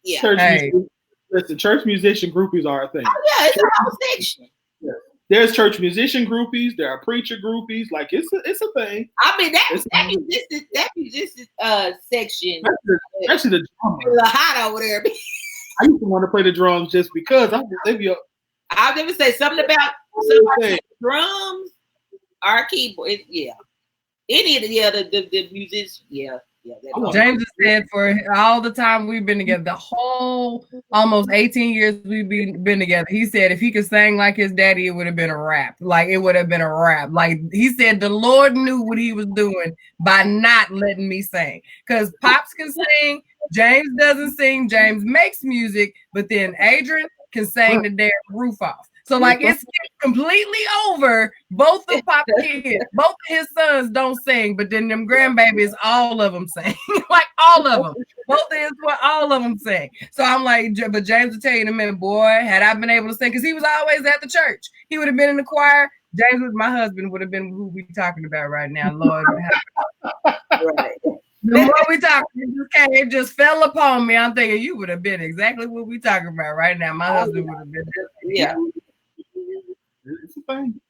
Yeah. Church musician groupies are a thing. Oh yeah, it's a whole section. Yeah. There's church musician groupies. There are preacher groupies. Like it's a thing. I mean that musician section. Actually, the drummer. A little hot over there. I used to want to play the drums just because I'll never say something about drums or keyboard. Yeah, any of the musicians. Yeah. James has said for all the time we've been together, the whole almost 18 years we've been together, he said if he could sing like his daddy, it would have been a rap. Like it would have been a rap. Like he said the Lord knew what he was doing by not letting me sing. Because Pops can sing, James doesn't sing, James makes music, but then Adrian can sing the damn roof off. So like it's completely over. Both of Pop's kids, both of his sons don't sing, but then them grandbabies, all of them sing. Like all of them. Both of his, all of them sing. So I'm like, but James will tell you in a minute, boy, had I been able to sing, because he was always at the church. He would have been in the choir. James, my husband, would have been who we talking about right now, Lord. Right. The more we talk, it just fell upon me. I'm thinking you would have been exactly what we talking about right now. My husband would have been. Yeah. It's a thing.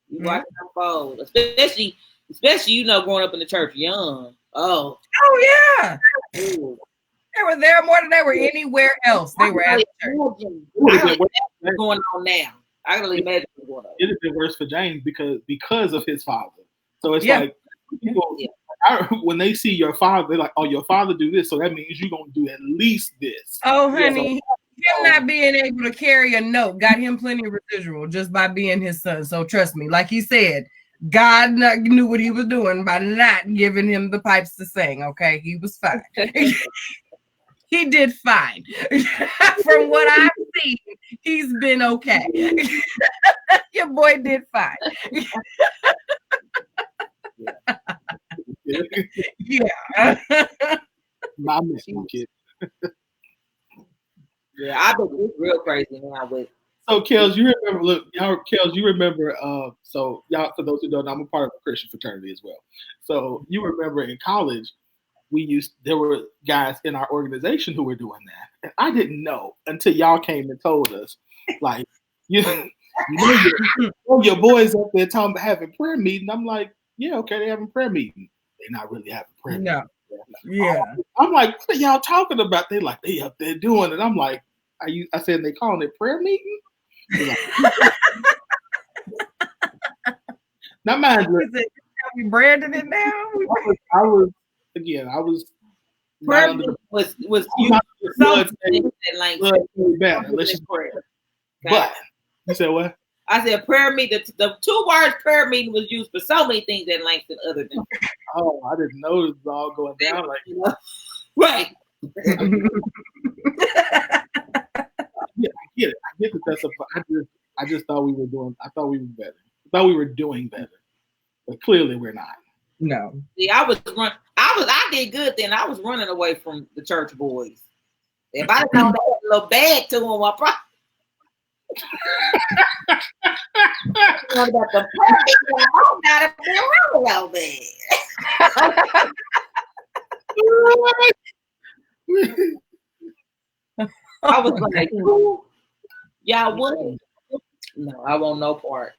You watch it unfold, especially you know, growing up in the church young. Oh yeah. Ooh. They were there more than they were anywhere else. They were at the church. What's going on now? I can only imagine what's going on. It'd have been worse for James because of his father. So it's like people, when they see your father, they're like, "Oh, your father do this, so that means you're gonna do at least this." Oh, honey. Him not being able to carry a note got him plenty of residual just by being his son. So trust me, like he said, God knew what he was doing by not giving him the pipes to sing. Okay, he was fine. He did fine. From what I've seen, he's been okay. Your boy did fine. Yeah. My kid. Yeah, I think it's real crazy now with. So, Kels, you remember, so y'all, for those who don't know, I'm a part of a Christian fraternity as well. So you remember in college, there were guys in our organization who were doing that. And I didn't know until y'all came and told us, like, your boys up there talking about having prayer meeting. I'm like, yeah, okay, they're having prayer meeting. They're not really having prayer meeting. Yeah. I'm like, what are y'all talking about? They like, they up there doing it. I'm like, I said, they calling it prayer meeting? Like, now, mind you, we branded it now. I was prayer was prayer. But you said what? I said prayer meeting. The two words prayer meeting was used for so many things in Langston other than. Oh, I didn't know it was all going down like that. Right. get it. I get that that's I just thought we were doing. I thought we were better. I thought we were doing better, but clearly we're not. No. See, I did good then. I was running away from the church boys. If I didn't know they had a little bag to them, I probably. About the I was like, ooh, y'all what? No, I want no part.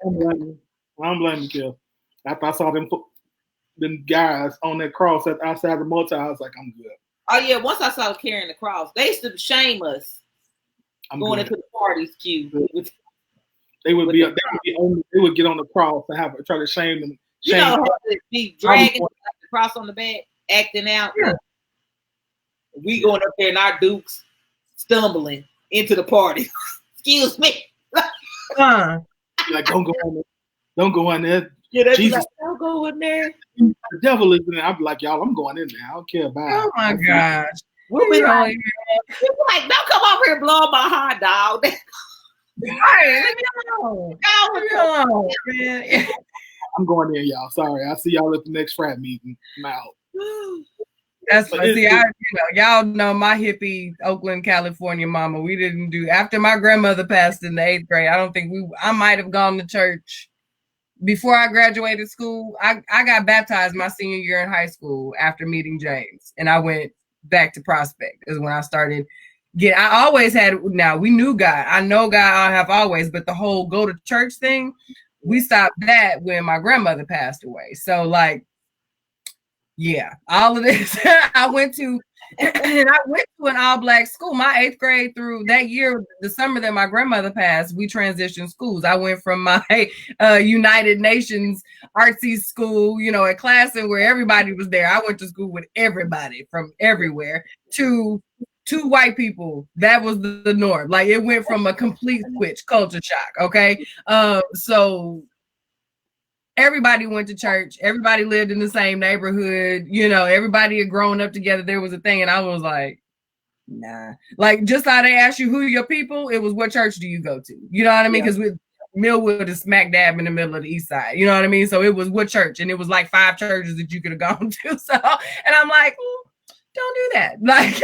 I'm blaming you. After I saw them guys on that cross outside the motel, I was like, I'm good. Oh yeah, once I saw carrying the cross, they used to shame us going into the parties queue. They would get on the cross and try to shame them. You know, be dragging the cross on the back, acting out. Yeah. We going up there in our dukes, stumbling into the party. Excuse me. Like, don't go in there. Don't go in there. Yeah, Jesus, like, don't go in there. The devil is in there. I'd be like, y'all, I'm going in there. I don't care about it. Oh my gosh. We'll be like, don't come over here blowing my hot dog. Right, leave me alone. Leave me alone, man. I'm going there, y'all. Sorry. I'll see y'all at the next frat meeting. I'm out. That's funny. See, y'all know my hippie Oakland, California mama. We didn't do after my grandmother passed in the 8th grade. I don't think I might have gone to church before I graduated school. I got baptized my senior year in high school after meeting James, and I went back to Prospect is when I started. I always had. Now we knew God. I know God. I have always, but the whole go to church thing, we stopped that when my grandmother passed away. So like. Yeah, all of this. I went to an all-black school. My 8th grade through that year, the summer that my grandmother passed, we transitioned schools. I went from my United Nations artsy school, at Classen where everybody was there. I went to school with everybody from everywhere to 2 white people. That was the norm. Like it went from a complete switch, culture shock. Okay, so. Everybody went to church. Everybody lived in the same neighborhood. Everybody had grown up together. There was a thing, and I was like, nah. Like, just how they asked you who your people, it was what church do you go to? You know what I mean? Because Millwood is smack dab in the middle of the east side. You know what I mean? So it was what church? And it was like 5 churches that you could have gone to. So, and I'm like, don't do that. Like,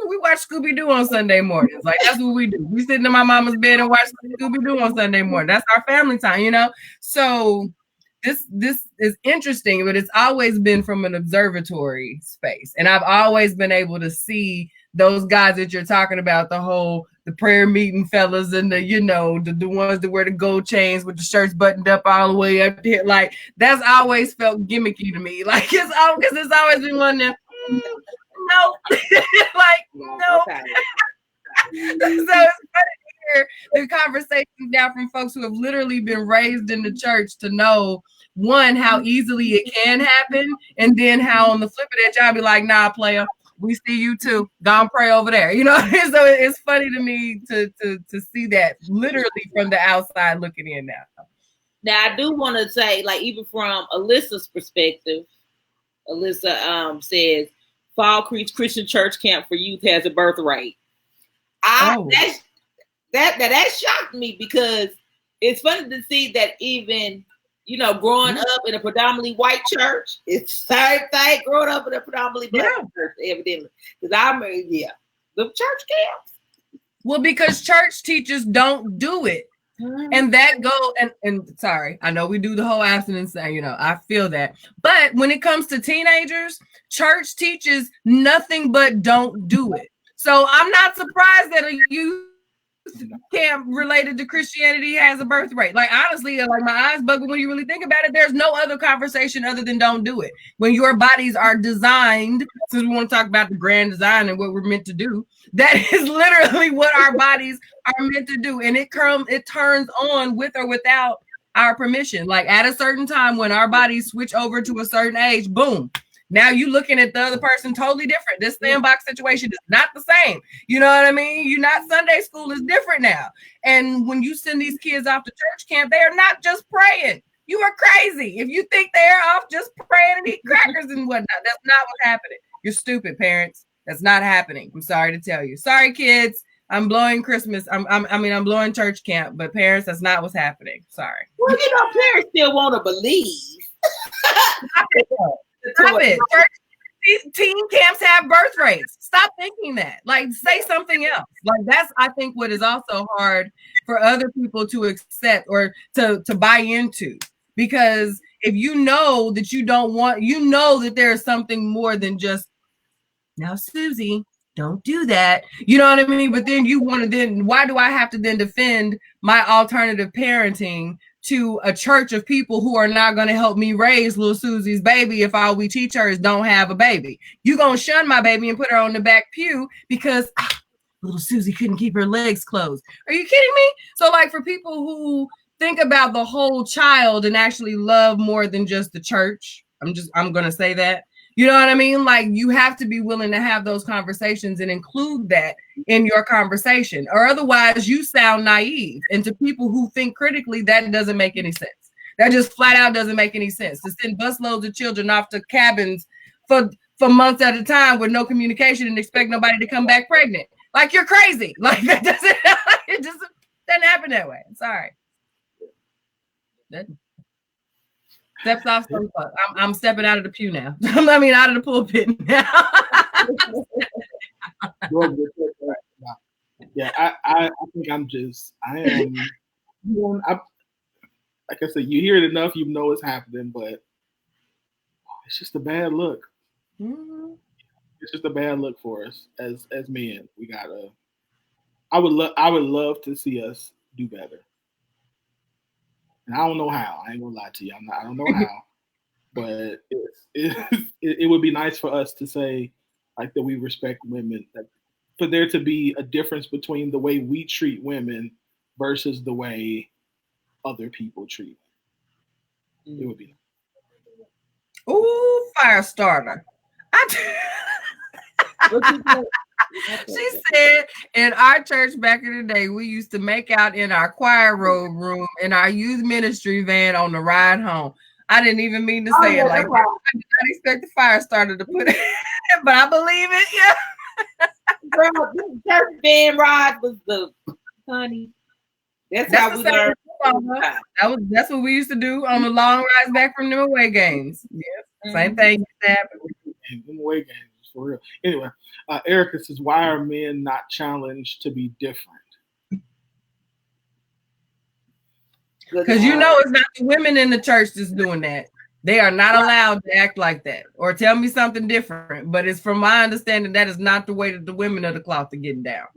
we watch Scooby-Doo on Sunday mornings. Like, that's what we do. We sit in my mama's bed and watch Scooby-Doo on Sunday morning. That's our family time, So this is interesting, but it's always been from an observatory space. And I've always been able to see those guys that you're talking about, the prayer meeting fellas and the ones that wear the gold chains with the shirts buttoned up all the way up there. Like, that's always felt gimmicky to me. Like, it's always been one of them. No, like no. Okay. So it's funny to hear the conversations now from folks who have literally been raised in the church to know, one, how easily it can happen, and then how on the flip of that, y'all be like, nah, player, we see you too. Go and pray over there. So it's funny to me to see that literally from the outside looking in now. Now I do want to say, like, even from Alyssa's perspective, Alyssa says Fall Creek Christian Church Camp for Youth has a birth rate. That shocked me because it's funny to see that even growing up in a predominantly white church, it's the same thing growing up in a predominantly black church, evidently. Because the church camps. Well, because church teachers don't do it. And that and sorry, I know we do the whole abstinence thing, I feel that. But when it comes to teenagers, church teaches nothing but don't do it. So I'm not surprised that a youth camp related to Christianity has a birth rate. Like, honestly, like my eyes buggle when you really think about it. There's no other conversation other than don't do it. When your bodies are designed, since we want to talk about the grand design and what we're meant to do, that is literally what our bodies are meant to do. And it turns on with or without our permission. Like at a certain time when our bodies switch over to a certain age, boom. Now you looking at the other person totally different. This sandbox situation is not the same. You know what I mean? You're not Sunday school is different now. And when you send these kids off to church camp, they are not just praying. You are crazy. If you think they're off just praying and eat crackers and whatnot, that's not what's happening. You're stupid, parents. That's not happening. I'm sorry to tell you. Sorry, kids. I'm blowing Christmas. I'm blowing church camp, but parents, that's not what's happening. Sorry. Well, parents still want to believe. Stop it. Teen camps have birth rates. Stop thinking that. Like, say something else. Like, that's, I think, what is also hard for other people to accept or to buy into. Because if you know that you don't want, you know that there is something more than just, now, Susie, don't do that. You know what I mean? But then you want to then, why do I have to then defend my alternative parenting to a church of people who are not going to help me raise little Susie's baby if all we teach her is don't have a baby? You're going to shun my baby and put her on the back pew because little Susie couldn't keep her legs closed. Are you kidding me? So, like, for people who think about the whole child and actually love more than just the church, I'm going to say that. You know what I mean? Like, you have to be willing to have those conversations and include that in your conversation, or otherwise you sound naive. And to people who think critically, that doesn't make any sense. That just flat out doesn't make any sense. To send busloads of children off to cabins for months at a time with no communication and expect nobody to come back pregnant. Like, you're crazy. Like, that doesn't, it just doesn't happen that way. Sorry. Steps off. I'm stepping out of the pew now. Out of the pulpit now. Yeah, I think like I said, you hear it enough, you know it's happening, but it's just a bad look. Mm-hmm. It's just a bad look for us as men. We gotta. I would love to see us do better. And I don't know how. I ain't gonna lie to you. I don't know how, but it would be nice for us to say, like, that we respect women. That for there to be a difference between the way we treat women versus the way other people treat them. It would be. Ooh, fire starter. She said, in our church back in the day, we used to make out in our choir room in our youth ministry van on the ride home. I didn't even mean to say it like that. I did not expect the fire starter to put it, but I believe it. Yeah. Girl, this church van ride was the honey. That's how we learned. That's what we used to do on the long rides back from the away games. Yeah, same thing used to happen. Away games. For real. Anyway, Erica says, why are men not challenged to be different? Because it's not the women in the church that's doing that. They are not allowed to act like that or tell me something different. But it's from my understanding that is not the way that the women of the cloth are getting down.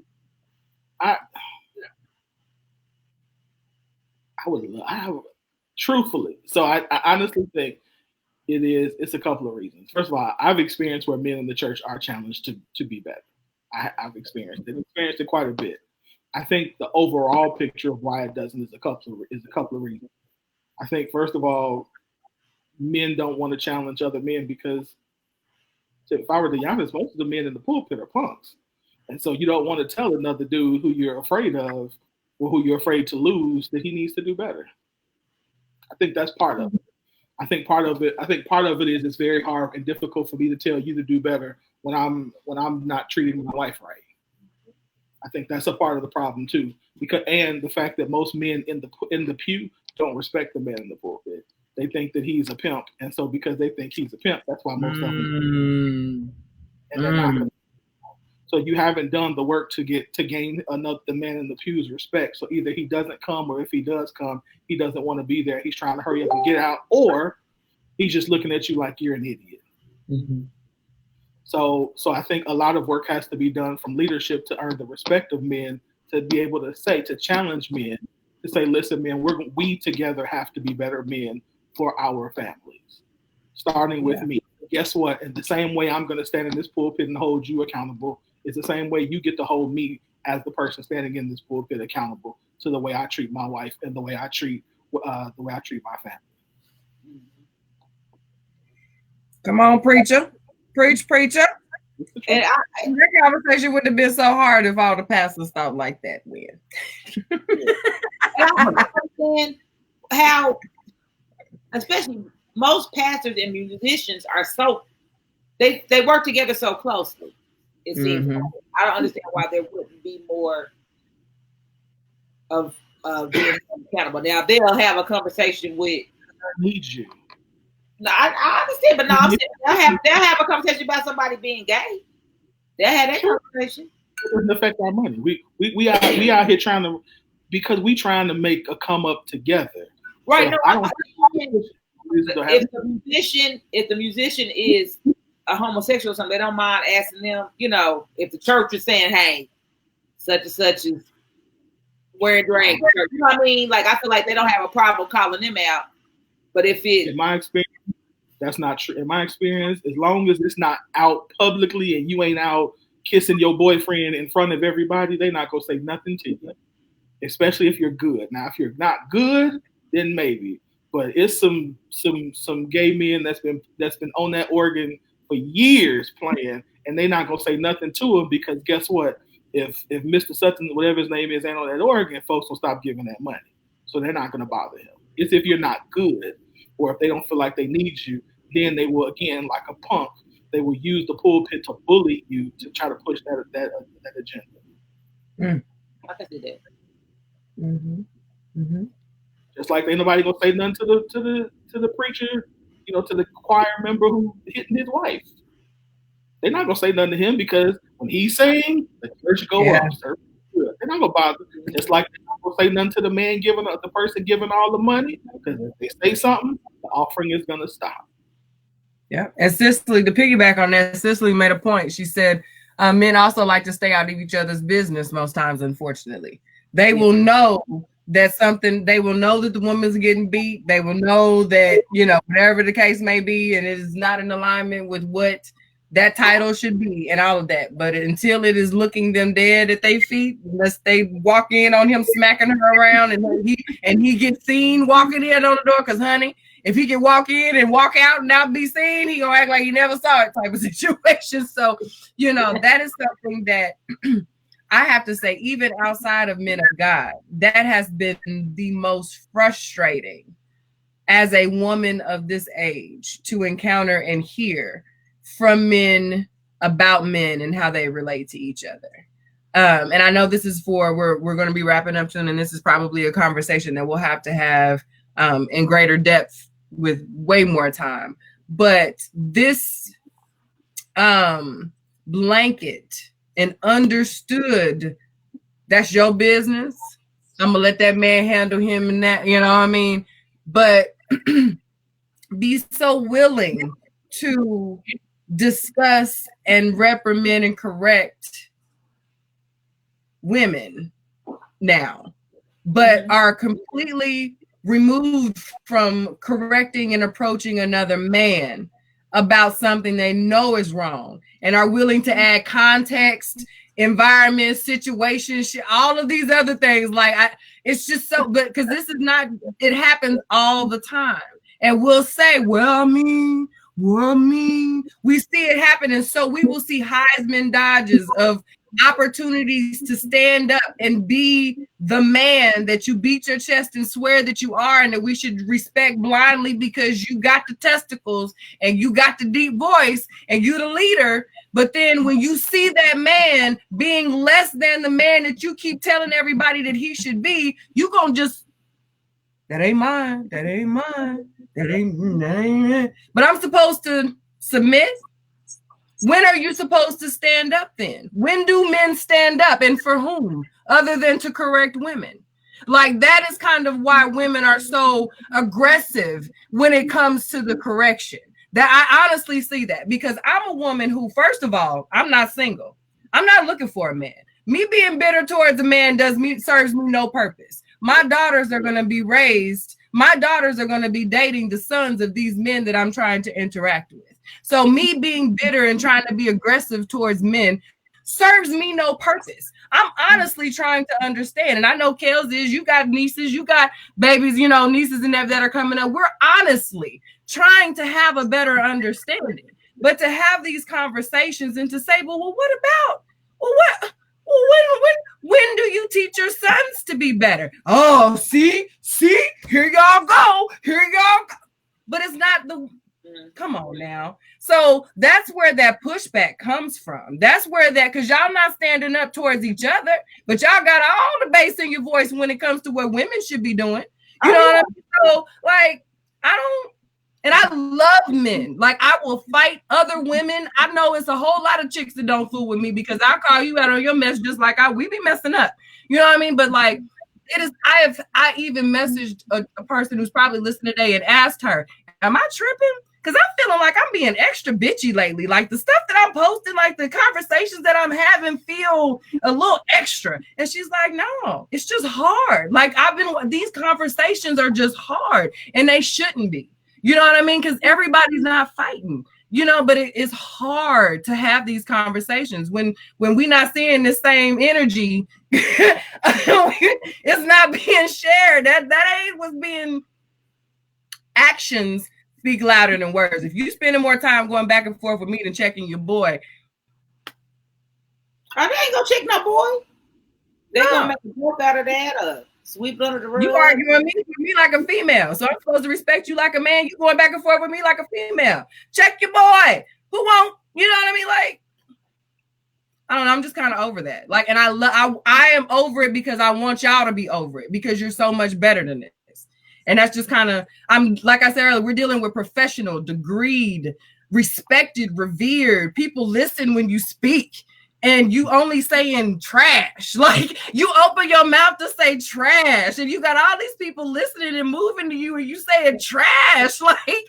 Truthfully. So I honestly think it's a couple of reasons. First of all, I've experienced where men in the church are challenged to be better. I've experienced it quite a bit. I think the overall picture of why it doesn't is a couple of reasons. I think, first of all, men don't want to challenge other men because, if I were to be honest, most of the men in the pulpit are punks. And so you don't want to tell another dude who you're afraid of or who you're afraid to lose that he needs to do better. I think that's part of it. I think part of it is it's very hard and difficult for me to tell you to do better when I'm not treating my wife right. I think that's a part of the problem too, and the fact that most men in the pew don't respect the man in the pulpit. They think that he's a pimp, and so because they think he's a pimp, that's why most of them. And they're not gonna. So you haven't done the work to gain the man in the pew's respect. So either he doesn't come, or if he does come, he doesn't want to be there. He's trying to hurry up and get out, or he's just looking at you like you're an idiot. Mm-hmm. So I think a lot of work has to be done from leadership to earn the respect of men, to be able to challenge men, to say, listen, men, we together have to be better men for our families, starting with me. Guess what? In the same way I'm going to stand in this pulpit and hold you accountable, it's the same way you get to hold me as the person standing in this pulpit accountable to the way I treat my wife and the way I treat my family. Come on, preacher. Preacher. And that conversation wouldn't have been so hard if all the pastors thought like that, man. I understand how, especially most pastors and musicians are they work together so closely. It seems like. I don't understand why there wouldn't be more of being accountable. Now they'll have a conversation with. I need you. No, I understand, but no, I'm saying they'll have a conversation about somebody being gay. They'll have that conversation. It doesn't affect our money. We out here trying to, because we trying to make a come up together. Right. So no, I don't. If the musician is a homosexual or something, they don't mind asking them. You know, if the church is saying, "Hey, such and such is wearing drag," you know what I mean? Like, I feel like they don't have a problem calling them out. But if it, in my experience, that's not true. In my experience, as long as it's not out publicly and you ain't out kissing your boyfriend in front of everybody, they not gonna say nothing to you. Especially if you're good. Now, if you're not good, then maybe. But it's some gay men that's been on that organ for years playing, and they not gonna say nothing to him, because guess what? If Mr. Sutton, whatever his name is, ain't on that organ, folks will stop giving that money. So they're not gonna bother him. It's if you're not good, or if they don't feel like they need you, then they will, again, like a punk, they will use the pulpit to bully you to try to push that agenda. I can see that. Just like ain't nobody gonna say nothing to the preacher, you know, to the choir member who hitting his wife. They're not gonna say nothing to him, because when he sing, the church go up. They're not gonna bother. Just like they're not gonna say nothing to the person giving all the money, because if they say something, the offering is gonna stop. Yeah, and Cicely, to piggyback on that, Cicely made a point. She said men also like to stay out of each other's business most times. Unfortunately, they will know that they will know that the woman's getting beat. They will know that, you know, whatever the case may be, and it is not in alignment with what that title should be and all of that. But until it is looking them dead at their feet, unless they walk in on him smacking her around and he gets seen walking in on the door, because honey, if he can walk in and walk out and not be seen, he gonna act like he never saw it type of situation. So, you know, that is something that I have to say, even outside of men of God, that has been the most frustrating as a woman of this age to encounter and hear from men about men and how they relate to each other. And I know this is we're going to be wrapping up soon, and this is probably a conversation that we'll have to have in greater depth with way more time. But this blanket and understood, that's your business. I'm gonna let that man handle him and that, you know what I mean? But be so willing to discuss and reprimand and correct women now, but are completely removed from correcting and approaching another man about something they know is wrong, and are willing to add context, environment, situation, all of these other things. Like, it's just so good, because this is not, it happens all the time. And we'll say, well, I mean, we see it happen. And so we will see Heisman Dodges of opportunities to stand up and be the man that you beat your chest and swear that you are, and that we should respect blindly because you got the testicles and you got the deep voice and you the leader. But then when you see that man being less than the man that you keep telling everybody that he should be, you gonna just, that ain't mine, that ain't mine, that ain't. But I'm supposed to submit. When are you supposed to stand up then? When do men stand up, and for whom, other than to correct women? Like, that is kind of why women are so aggressive when it comes to the correction. That I honestly see that, because I'm a woman who, first of all, I'm not single. I'm not looking for a man. Me being bitter towards a man serves me no purpose. My daughters are going to be dating the sons of these men that I'm trying to interact with. So me being bitter and trying to be aggressive towards men serves me no purpose. I'm honestly trying to understand. And I know Kels is, you got nieces, you got babies, you know, nieces and that are coming up. We're honestly trying to have a better understanding. But to have these conversations and to say, well, what about, when do you teach your sons to be better? Oh, see, here y'all go. But it's not Come on now. So that's where that pushback comes from. That's where that, because y'all not standing up towards each other, but y'all got all the bass in your voice when it comes to what women should be doing. You know what I mean? So, like, I don't, and I love men. Like, I will fight other women. I know it's a whole lot of chicks that don't fool with me because I call you out on your mess just like we be messing up. You know what I mean? But like, it is, I even messaged a person who's probably listening today and asked her, am I tripping? Because I'm feeling like I'm being extra bitchy lately. Like the stuff that I'm posting, like the conversations that I'm having feel a little extra. And she's like, no, it's just hard. Like these conversations are just hard and they shouldn't be. You know what I mean? Because everybody's not fighting, you know, but it is hard to have these conversations when we're not seeing the same energy. It's not being shared. That ain't what's being. Actions speak louder than words. If you spending more time going back and forth with me than checking your boy, they ain't gonna check no boy. They're gonna make a joke out of that. Sweep under the rug. You arguing with me like a female, so I'm supposed to respect you like a man. You going back and forth with me like a female. Check your boy. Who won't? You know what I mean? Like, I don't know. I'm just kind of over that. Like, and I am over it because I want y'all to be over it because you're so much better than this. And that's just kind of, I'm like I said earlier, we're dealing with professional, degreed, respected, revered. People listen when you speak. And you only saying trash. Like you open your mouth to say trash and you got all these people listening and moving to you and you saying trash. Like,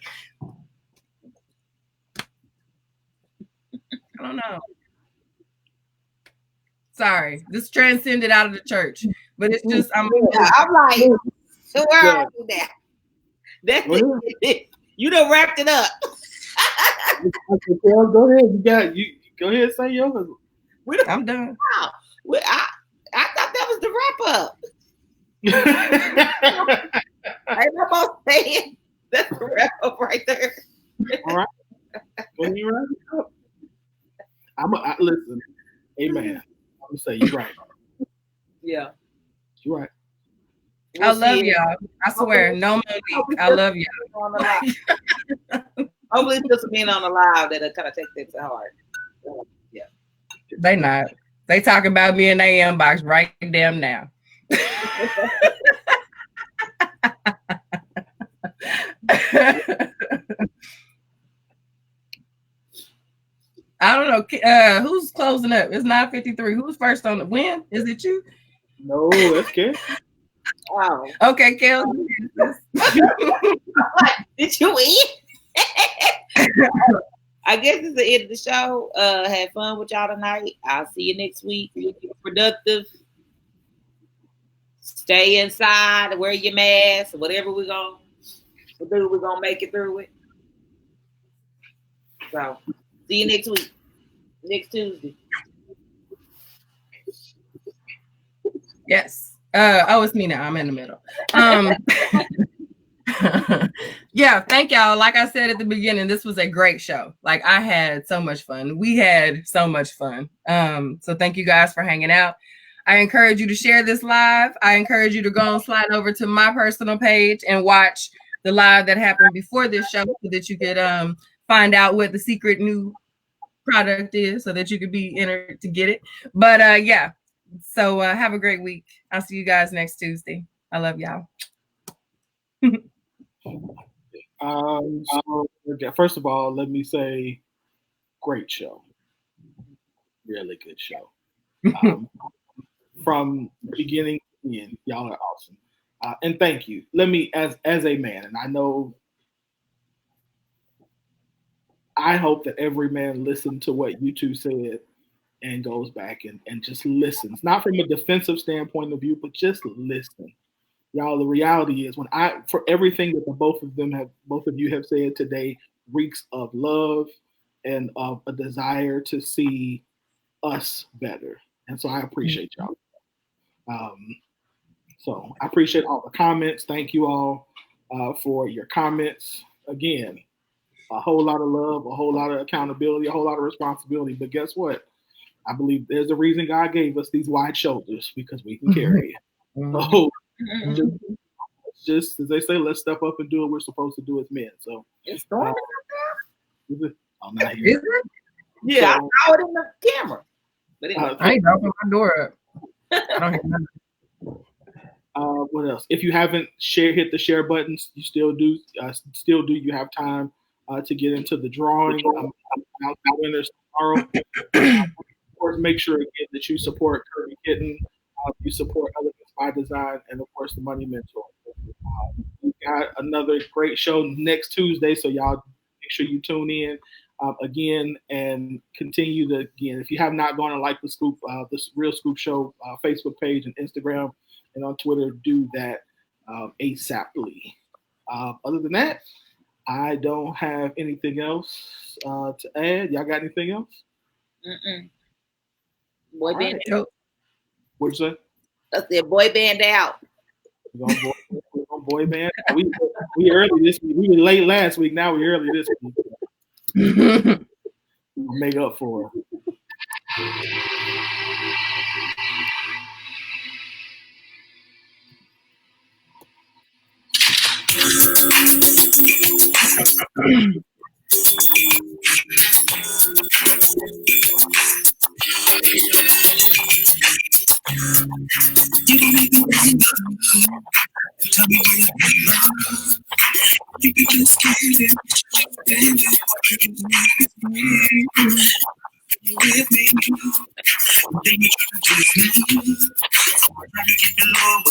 I don't know. Sorry, this transcended out of the church, but it's just, I'm like, so where are we now? That's it. You done wrapped it up. Go ahead. You go ahead and say yours. I'm done. Wow. I thought that was the wrap up. I'm about saying that's the wrap up right there. All right. When you wrap it up, listen. Amen. I'm gonna say you're right. Yeah, you're right. I love y'all. I swear, no Monique. I love y'all. Hopefully, just being on the live that'll kind of take that to heart. Yeah. They not. They talking about me in their inbox right damn now. I don't know. Who's closing up? It's 9:53. Who's first on the win? Is it you? No, that's Kel. Wow. Okay, Kel. Did you win? I guess it's the end of the show. Had fun with y'all tonight. I'll see you next week. Be productive. Stay inside. Wear your mask. Whatever we're gonna do, we're gonna make it through it. So, see you next week. Next Tuesday. Yes. It's me now. I'm in the middle. Yeah, thank y'all. Like I said at the beginning, this was a great show. Like I had so much fun. We had so much fun. So thank you guys for hanging out. I encourage you to share this live. I encourage you to go and slide over to my personal page and watch the live that happened before this show so that you could find out what the secret new product is so that you could be entered to get it. But yeah, so have a great week. I'll see you guys next Tuesday. I love y'all. First of all, let me say, great show, really good show. From beginning to end, y'all are awesome, and thank you. Let me, as a man, and I know, I hope that every man listened to what you two said and goes back and just listens, not from a defensive standpoint of view, but just listen. Y'all, the reality is for everything that both of you have said today reeks of love and of a desire to see us better. And so I appreciate y'all. So I appreciate all the comments. Thank you all for your comments. Again, a whole lot of love, a whole lot of accountability, a whole lot of responsibility. But guess what? I believe there's a reason God gave us these wide shoulders, because we can carry it. So just as they say, let's step up and do what we're supposed to do as men. So it's storming Is it? Oh, not Is here. it? Yeah, So- I saw it in the camera. But anyway, I ain't opening my door up. I don't hear nothing. What else? If you haven't hit the share buttons, you still do. You have time to get into the drawing. Out the winners tomorrow. Of course, make sure again that you support Kirby Kitten. You support Elements by Design, and of course, the Money Mentor. We've got another great show next Tuesday, so y'all make sure you tune in again and continue to again. If you have not gone and liked the Scoop, this Real Scoop Show Facebook page and Instagram and on Twitter, do that ASAPly. Other than that, I don't have anything else to add. Y'all got anything else? boy band. Yo, What'd you say? I said boy band out. We're gonna boy band. We early this week. We were late last week. Now we're early this week. We'll make up for it. Tell me where you belong. You can just get it. And you with me. Then you try to do me. Try to keep it low.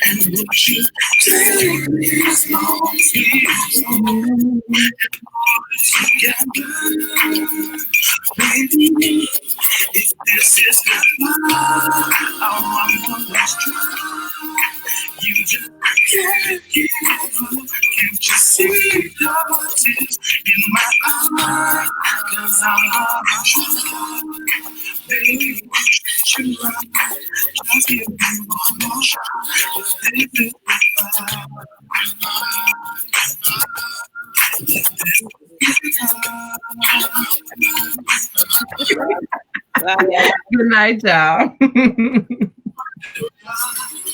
And what you take is long, baby, if this is the love, I want you just can't give up. Can't you see the tears in my eyes? 'Cause I'm all true. Baby, you right. Just give me one more shot. If this is Good night, y'all. Love.